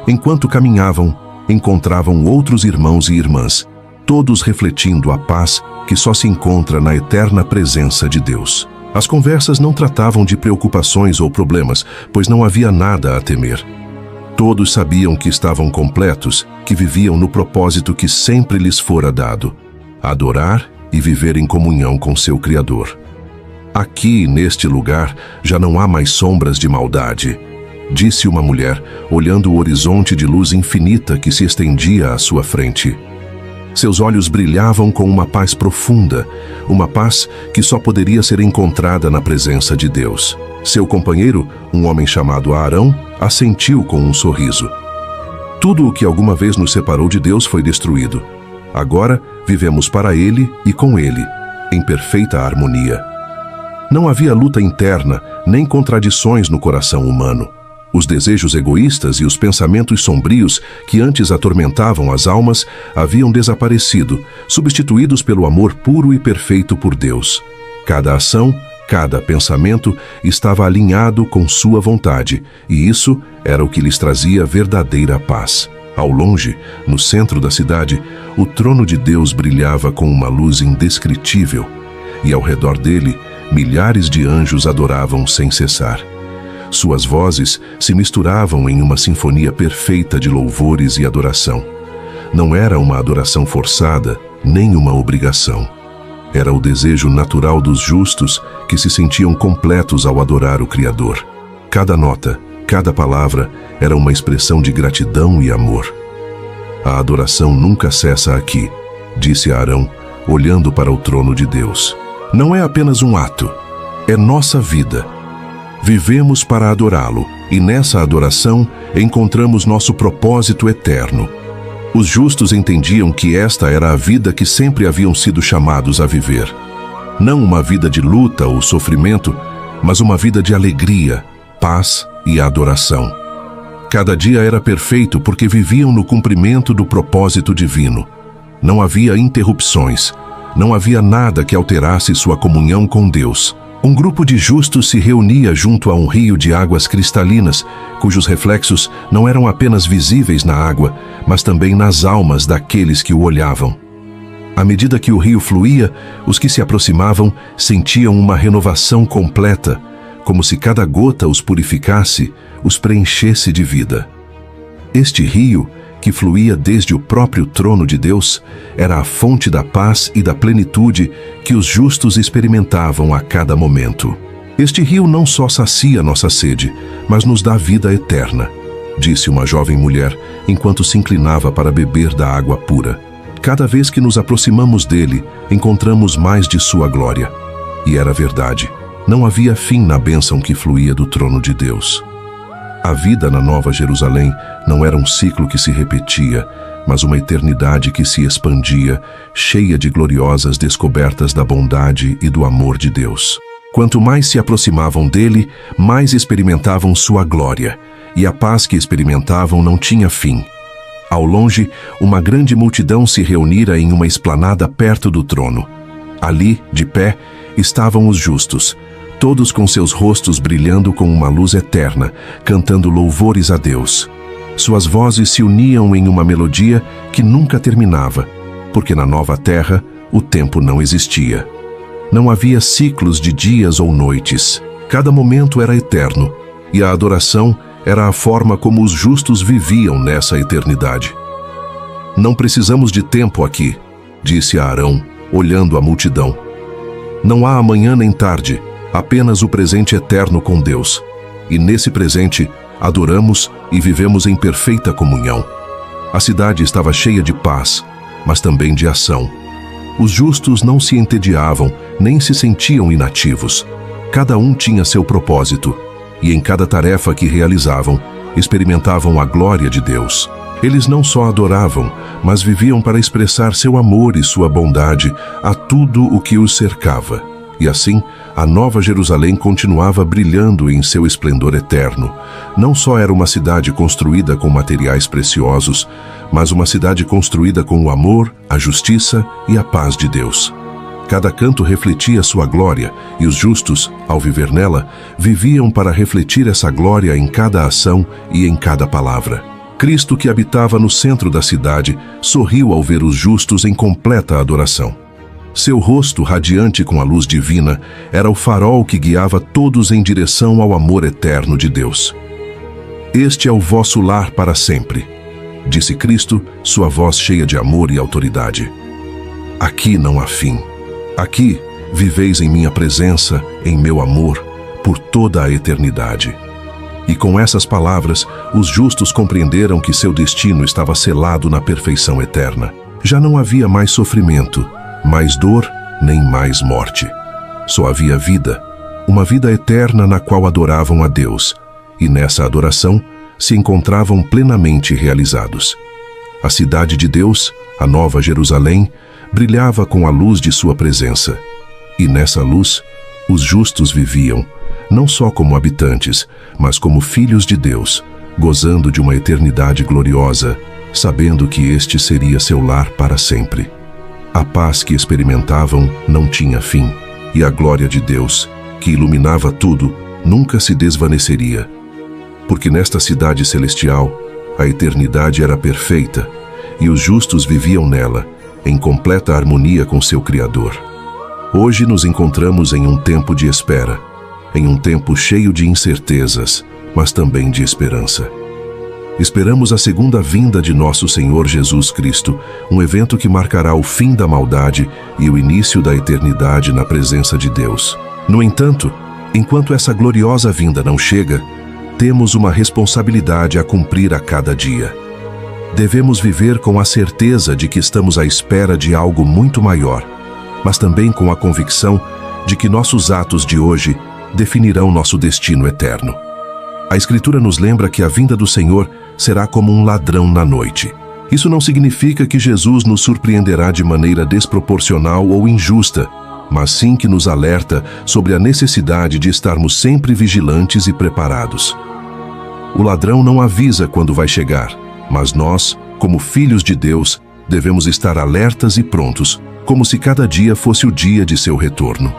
Enquanto caminhavam, encontravam outros irmãos e irmãs, todos refletindo a paz que só se encontra na eterna presença de Deus. As conversas não tratavam de preocupações ou problemas, pois não havia nada a temer. Todos sabiam que estavam completos, que viviam no propósito que sempre lhes fora dado: adorar e viver em comunhão com seu Criador. Aqui, neste lugar, já não há mais sombras de maldade, disse uma mulher, olhando o horizonte de luz infinita que se estendia à sua frente. Seus olhos brilhavam com uma paz profunda, uma paz que só poderia ser encontrada na presença de Deus. Seu companheiro, um homem chamado Arão, assentiu com um sorriso. Tudo o que alguma vez nos separou de Deus foi destruído. Agora vivemos para Ele e com Ele, em perfeita harmonia. Não havia luta interna, nem contradições no coração humano. Os desejos egoístas e os pensamentos sombrios que antes atormentavam as almas haviam desaparecido, substituídos pelo amor puro e perfeito por Deus. Cada ação, cada pensamento estava alinhado com sua vontade, e isso era o que lhes trazia verdadeira paz. Ao longe, no centro da cidade, o trono de Deus brilhava com uma luz indescritível, e ao redor dele, milhares de anjos adoravam sem cessar. Suas vozes se misturavam em uma sinfonia perfeita de louvores e adoração. Não era uma adoração forçada, nem uma obrigação. Era o desejo natural dos justos que se sentiam completos ao adorar o Criador. Cada nota, cada palavra era uma expressão de gratidão e amor. A adoração nunca cessa aqui, disse Arão, olhando para o trono de Deus. Não é apenas um ato, é nossa vida. Vivemos para adorá-lo, e nessa adoração encontramos nosso propósito eterno. Os justos entendiam que esta era a vida que sempre haviam sido chamados a viver. Não uma vida de luta ou sofrimento, mas uma vida de alegria, paz e adoração. Cada dia era perfeito porque viviam no cumprimento do propósito divino. Não havia interrupções, não havia nada que alterasse sua comunhão com Deus. Um grupo de justos se reunia junto a um rio de águas cristalinas, cujos reflexos não eram apenas visíveis na água, mas também nas almas daqueles que o olhavam. À medida que o rio fluía, os que se aproximavam sentiam uma renovação completa, como se cada gota os purificasse, os preenchesse de vida. Este rio, que fluía desde o próprio trono de Deus, era a fonte da paz e da plenitude que os justos experimentavam a cada momento. Este rio não só sacia nossa sede, mas nos dá vida eterna, disse uma jovem mulher, enquanto se inclinava para beber da água pura. Cada vez que nos aproximamos dele, encontramos mais de sua glória. E era verdade, não havia fim na bênção que fluía do trono de Deus. A vida na Nova Jerusalém não era um ciclo que se repetia, mas uma eternidade que se expandia, cheia de gloriosas descobertas da bondade e do amor de Deus. Quanto mais se aproximavam dele, mais experimentavam sua glória, e a paz que experimentavam não tinha fim. Ao longe, uma grande multidão se reunira em uma esplanada perto do trono. Ali, de pé, estavam os justos, todos com seus rostos brilhando com uma luz eterna, cantando louvores a Deus. Suas vozes se uniam em uma melodia que nunca terminava, porque na nova terra o tempo não existia. Não havia ciclos de dias ou noites. Cada momento era eterno, e a adoração era a forma como os justos viviam nessa eternidade. Não precisamos de tempo aqui, disse Arão, olhando a multidão. Não há amanhã nem tarde, apenas o presente eterno com Deus. E nesse presente, adoramos e vivemos em perfeita comunhão. A cidade estava cheia de paz, mas também de ação. Os justos não se entediavam, nem se sentiam inativos. Cada um tinha seu propósito, e em cada tarefa que realizavam, experimentavam a glória de Deus. Eles não só adoravam, mas viviam para expressar seu amor e sua bondade a tudo o que os cercava. E assim, a Nova Jerusalém continuava brilhando em seu esplendor eterno. Não só era uma cidade construída com materiais preciosos, mas uma cidade construída com o amor, a justiça e a paz de Deus. Cada canto refletia sua glória, e os justos, ao viver nela, viviam para refletir essa glória em cada ação e em cada palavra. Cristo, que habitava no centro da cidade, sorriu ao ver os justos em completa adoração. Seu rosto, radiante com a luz divina, era o farol que guiava todos em direção ao amor eterno de Deus. Este é o vosso lar para sempre, disse Cristo, sua voz cheia de amor e autoridade. Aqui não há fim. Aqui viveis em minha presença, em meu amor, por toda a eternidade. E com essas palavras, os justos compreenderam que seu destino estava selado na perfeição eterna. Já não havia mais sofrimento, mais dor, nem mais morte. Só havia vida, uma vida eterna na qual adoravam a Deus, e nessa adoração se encontravam plenamente realizados. A cidade de Deus, a Nova Jerusalém, brilhava com a luz de sua presença. E nessa luz, os justos viviam, não só como habitantes, mas como filhos de Deus, gozando de uma eternidade gloriosa, sabendo que este seria seu lar para sempre. A paz que experimentavam não tinha fim, e a glória de Deus, que iluminava tudo, nunca se desvaneceria. Porque nesta cidade celestial, a eternidade era perfeita, e os justos viviam nela, em completa harmonia com seu Criador. Hoje nos encontramos em um tempo de espera, em um tempo cheio de incertezas, mas também de esperança. Esperamos a segunda vinda de nosso Senhor Jesus Cristo, um evento que marcará o fim da maldade e o início da eternidade na presença de Deus. No entanto, enquanto essa gloriosa vinda não chega, temos uma responsabilidade a cumprir a cada dia. Devemos viver com a certeza de que estamos à espera de algo muito maior, mas também com a convicção de que nossos atos de hoje definirão nosso destino eterno. A Escritura nos lembra que a vinda do Senhor será como um ladrão na noite. Isso não significa que Jesus nos surpreenderá de maneira desproporcional ou injusta, mas sim que nos alerta sobre a necessidade de estarmos sempre vigilantes e preparados. O ladrão não avisa quando vai chegar, mas nós, como filhos de Deus, devemos estar alertas e prontos, como se cada dia fosse o dia de seu retorno.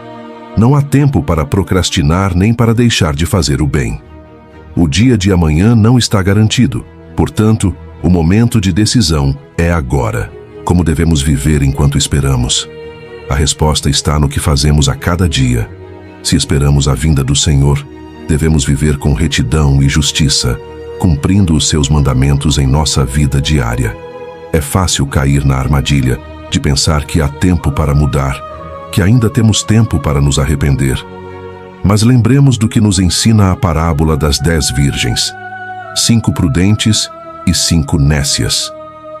Não há tempo para procrastinar nem para deixar de fazer o bem. O dia de amanhã não está garantido, portanto, o momento de decisão é agora. Como devemos viver enquanto esperamos? A resposta está no que fazemos a cada dia. Se esperamos a vinda do Senhor, devemos viver com retidão e justiça, cumprindo os seus mandamentos em nossa vida diária. É fácil cair na armadilha de pensar que há tempo para mudar, que ainda temos tempo para nos arrepender. Mas lembremos do que nos ensina a parábola das 10 virgens: 5 prudentes e 5 nécias.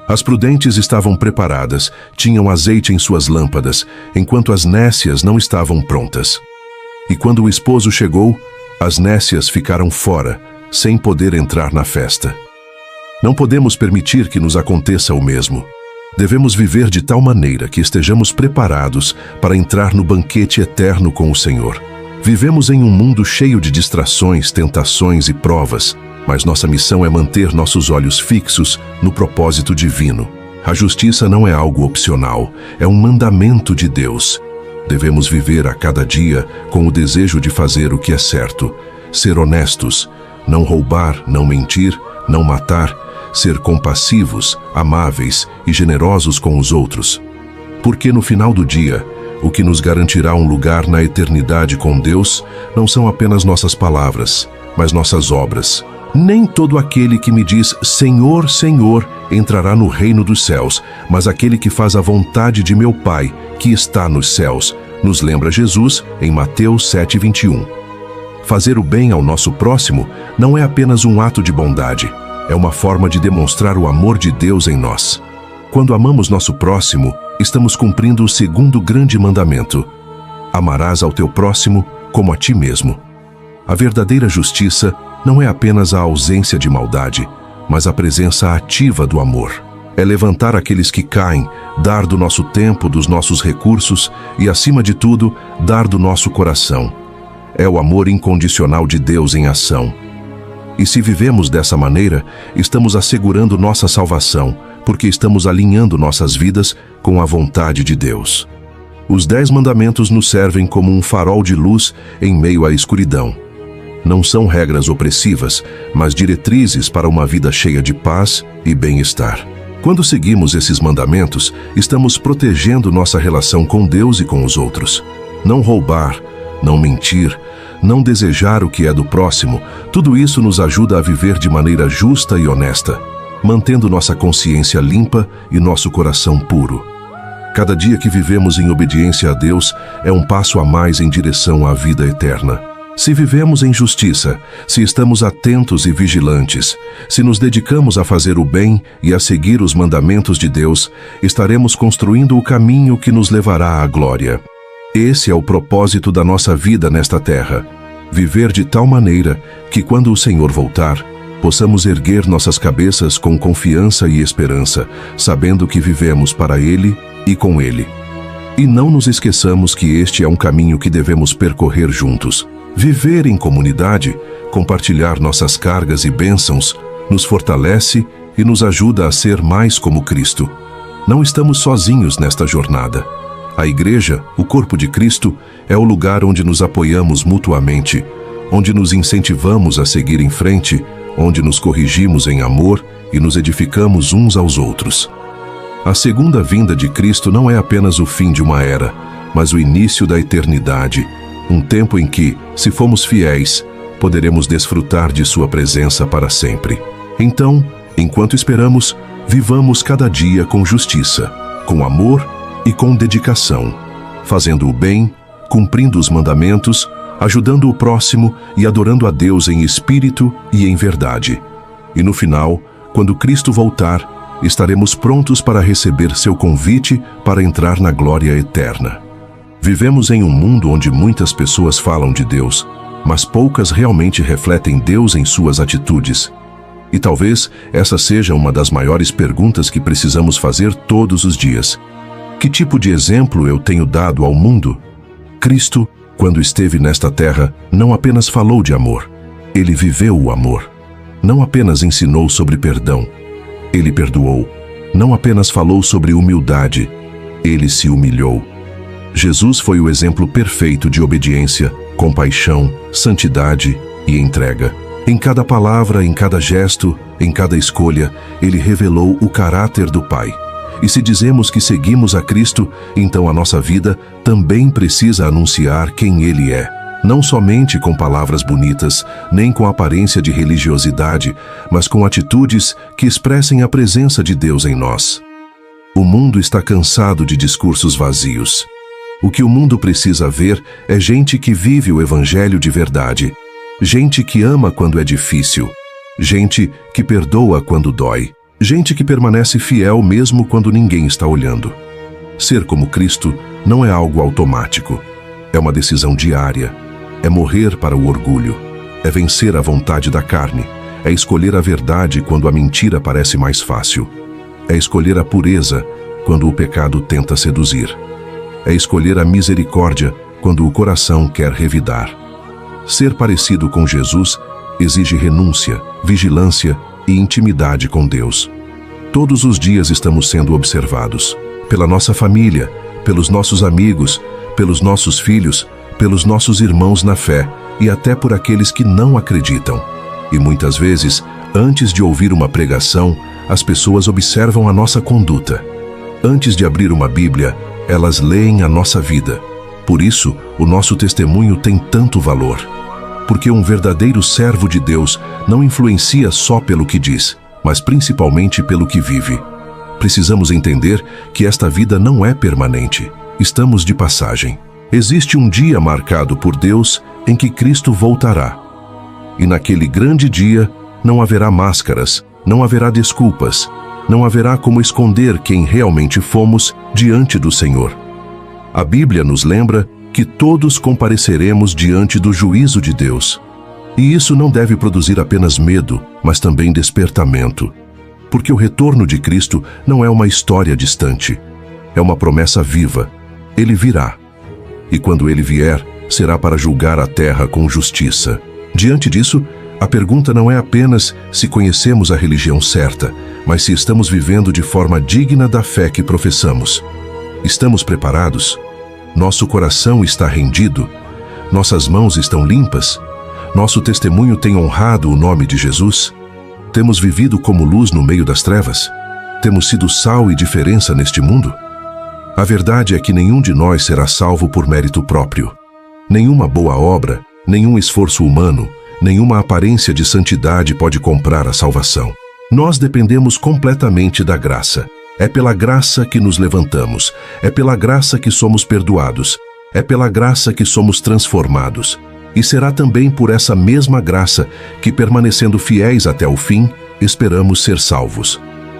As prudentes estavam preparadas, tinham azeite em suas lâmpadas, enquanto as nécias não estavam prontas. E quando o esposo chegou, as nécias ficaram fora, sem poder entrar na festa. Não podemos permitir que nos aconteça o mesmo. Devemos viver de tal maneira que estejamos preparados para entrar no banquete eterno com o Senhor. Vivemos em um mundo cheio de distrações, tentações e provas, mas nossa missão é manter nossos olhos fixos no propósito divino. A justiça não é algo opcional, é um mandamento de Deus. Devemos viver a cada dia com o desejo de fazer o que é certo, ser honestos, não roubar, não mentir, não matar, ser compassivos, amáveis e generosos com os outros. Porque no final do dia, o que nos garantirá um lugar na eternidade com Deus não são apenas nossas palavras, mas nossas obras. Nem todo aquele que me diz Senhor, Senhor entrará no reino dos céus, mas aquele que faz a vontade de meu Pai, que está nos céus, nos lembra Jesus em Mateus 7:21. Fazer o bem ao nosso próximo não é apenas um ato de bondade, é uma forma de demonstrar o amor de Deus em nós. Quando amamos nosso próximo, estamos cumprindo o segundo grande mandamento: amarás ao teu próximo como a ti mesmo. A verdadeira justiça não é apenas a ausência de maldade, mas a presença ativa do amor. É levantar aqueles que caem, dar do nosso tempo, dos nossos recursos e, acima de tudo, dar do nosso coração. É o amor incondicional de Deus em ação. E se vivemos dessa maneira, estamos assegurando nossa salvação, porque estamos alinhando nossas vidas com a vontade de Deus. Os 10 mandamentos nos servem como um farol de luz em meio à escuridão. Não são regras opressivas, mas diretrizes para uma vida cheia de paz e bem-estar. Quando seguimos esses mandamentos, estamos protegendo nossa relação com Deus e com os outros. Não roubar, não mentir, não desejar o que é do próximo, tudo isso nos ajuda a viver de maneira justa e honesta, mantendo nossa consciência limpa e nosso coração puro. Cada dia que vivemos em obediência a Deus é um passo a mais em direção à vida eterna. Se vivemos em justiça, se estamos atentos e vigilantes, se nos dedicamos a fazer o bem e a seguir os mandamentos de Deus, estaremos construindo o caminho que nos levará à glória. Esse é o propósito da nossa vida nesta terra: viver de tal maneira que, quando o Senhor voltar, possamos erguer nossas cabeças com confiança e esperança, sabendo que vivemos para Ele e com Ele. E não nos esqueçamos que este é um caminho que devemos percorrer juntos. Viver em comunidade, compartilhar nossas cargas e bênçãos, nos fortalece e nos ajuda a ser mais como Cristo. Não estamos sozinhos nesta jornada. A Igreja, o corpo de Cristo, é o lugar onde nos apoiamos mutuamente, onde nos incentivamos a seguir em frente, onde nos corrigimos em amor e nos edificamos uns aos outros. A segunda vinda de Cristo não é apenas o fim de uma era, mas o início da eternidade, Um tempo em que, se formos fiéis, poderemos desfrutar de sua presença para sempre. Então, enquanto esperamos, vivamos cada dia com justiça, com amor e com dedicação, fazendo o bem, cumprindo os mandamentos, ajudando o próximo e adorando a Deus em espírito e em verdade. E no final, quando Cristo voltar, estaremos prontos para receber seu convite para entrar na glória eterna. Vivemos em um mundo onde muitas pessoas falam de Deus, mas poucas realmente refletem Deus em suas atitudes. E talvez essa seja uma das maiores perguntas que precisamos fazer todos os dias. Que tipo de exemplo eu tenho dado ao mundo? Cristo, quando esteve nesta terra, não apenas falou de amor, ele viveu o amor. Não apenas ensinou sobre perdão, ele perdoou. Não apenas falou sobre humildade, ele se humilhou. Jesus foi o exemplo perfeito de obediência, compaixão, santidade e entrega. Em cada palavra, em cada gesto, em cada escolha, ele revelou o caráter do Pai. E se dizemos que seguimos a Cristo, então a nossa vida também precisa anunciar quem Ele é. Não somente com palavras bonitas, nem com aparência de religiosidade, mas com atitudes que expressem a presença de Deus em nós. O mundo está cansado de discursos vazios. O que o mundo precisa ver é gente que vive o Evangelho de verdade. Gente que ama quando é difícil. Gente que perdoa quando dói. Gente que permanece fiel mesmo quando ninguém está olhando. Ser como Cristo não é algo automático. É uma decisão diária. É morrer para o orgulho. É vencer a vontade da carne. É escolher a verdade quando a mentira parece mais fácil. É escolher a pureza quando o pecado tenta seduzir. É escolher a misericórdia quando o coração quer revidar. Ser parecido com Jesus exige renúncia, vigilância e intimidade com Deus. Todos os dias estamos sendo observados. Pela nossa família, pelos nossos amigos, pelos nossos filhos, pelos nossos irmãos na fé e até por aqueles que não acreditam. E muitas vezes, antes de ouvir uma pregação, as pessoas observam a nossa conduta. Antes de abrir uma Bíblia, elas leem a nossa vida. Por isso, o nosso testemunho tem tanto valor. Porque um verdadeiro servo de Deus não influencia só pelo que diz, mas principalmente pelo que vive. Precisamos entender que esta vida não é permanente. Estamos de passagem. Existe um dia marcado por Deus em que Cristo voltará. E naquele grande dia não haverá máscaras, não haverá desculpas, não haverá como esconder quem realmente fomos diante do Senhor. A Bíblia nos lembra que todos compareceremos diante do juízo de Deus. E isso não deve produzir apenas medo, mas também despertamento. Porque o retorno de Cristo não é uma história distante. É uma promessa viva. Ele virá. E quando ele vier, será para julgar a terra com justiça. Diante disso, a pergunta não é apenas se conhecemos a religião certa, mas se estamos vivendo de forma digna da fé que professamos. Estamos preparados? Nosso coração está rendido? Nossas mãos estão limpas? Nosso testemunho tem honrado o nome de Jesus? Temos vivido como luz no meio das trevas? Temos sido sal e diferença neste mundo? A verdade é que nenhum de nós será salvo por mérito próprio. Nenhuma boa obra, nenhum esforço humano, nenhuma aparência de santidade pode comprar a salvação. Nós dependemos completamente da graça. É pela graça que nos levantamos. É pela graça que somos perdoados. É pela graça que somos transformados. E será também por essa mesma graça que, permanecendo fiéis até o fim, esperamos ser salvos.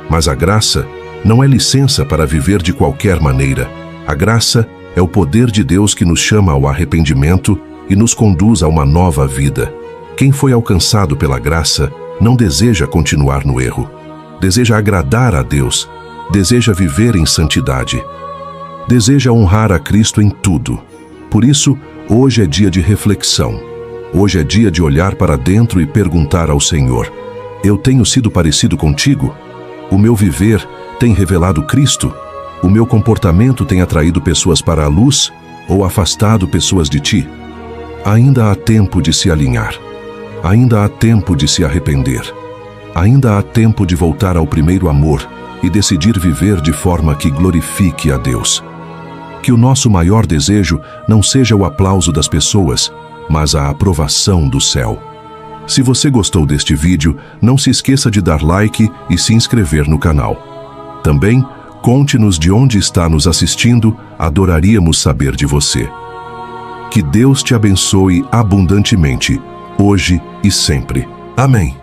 Mas a graça não é licença para viver de qualquer maneira. A graça é o poder de Deus que nos chama ao arrependimento e nos conduz a uma nova vida. Quem foi alcançado pela graça não deseja continuar no erro. Deseja agradar a Deus. Deseja viver em santidade. Deseja honrar a Cristo em tudo. Por isso, hoje é dia de reflexão. Hoje é dia de olhar para dentro e perguntar ao Senhor: eu tenho sido parecido contigo? O meu viver tem revelado Cristo? O meu comportamento tem atraído pessoas para a luz ou afastado pessoas de ti? Ainda há tempo de se alinhar. Ainda há tempo de se arrepender. Ainda há tempo de voltar ao primeiro amor e decidir viver de forma que glorifique a Deus. Que o nosso maior desejo não seja o aplauso das pessoas, mas a aprovação do céu. Se você gostou deste vídeo, não se esqueça de dar like e se inscrever no canal. Também, conte-nos de onde está nos assistindo, adoraríamos saber de você. Que Deus te abençoe abundantemente, hoje e sempre. Amém.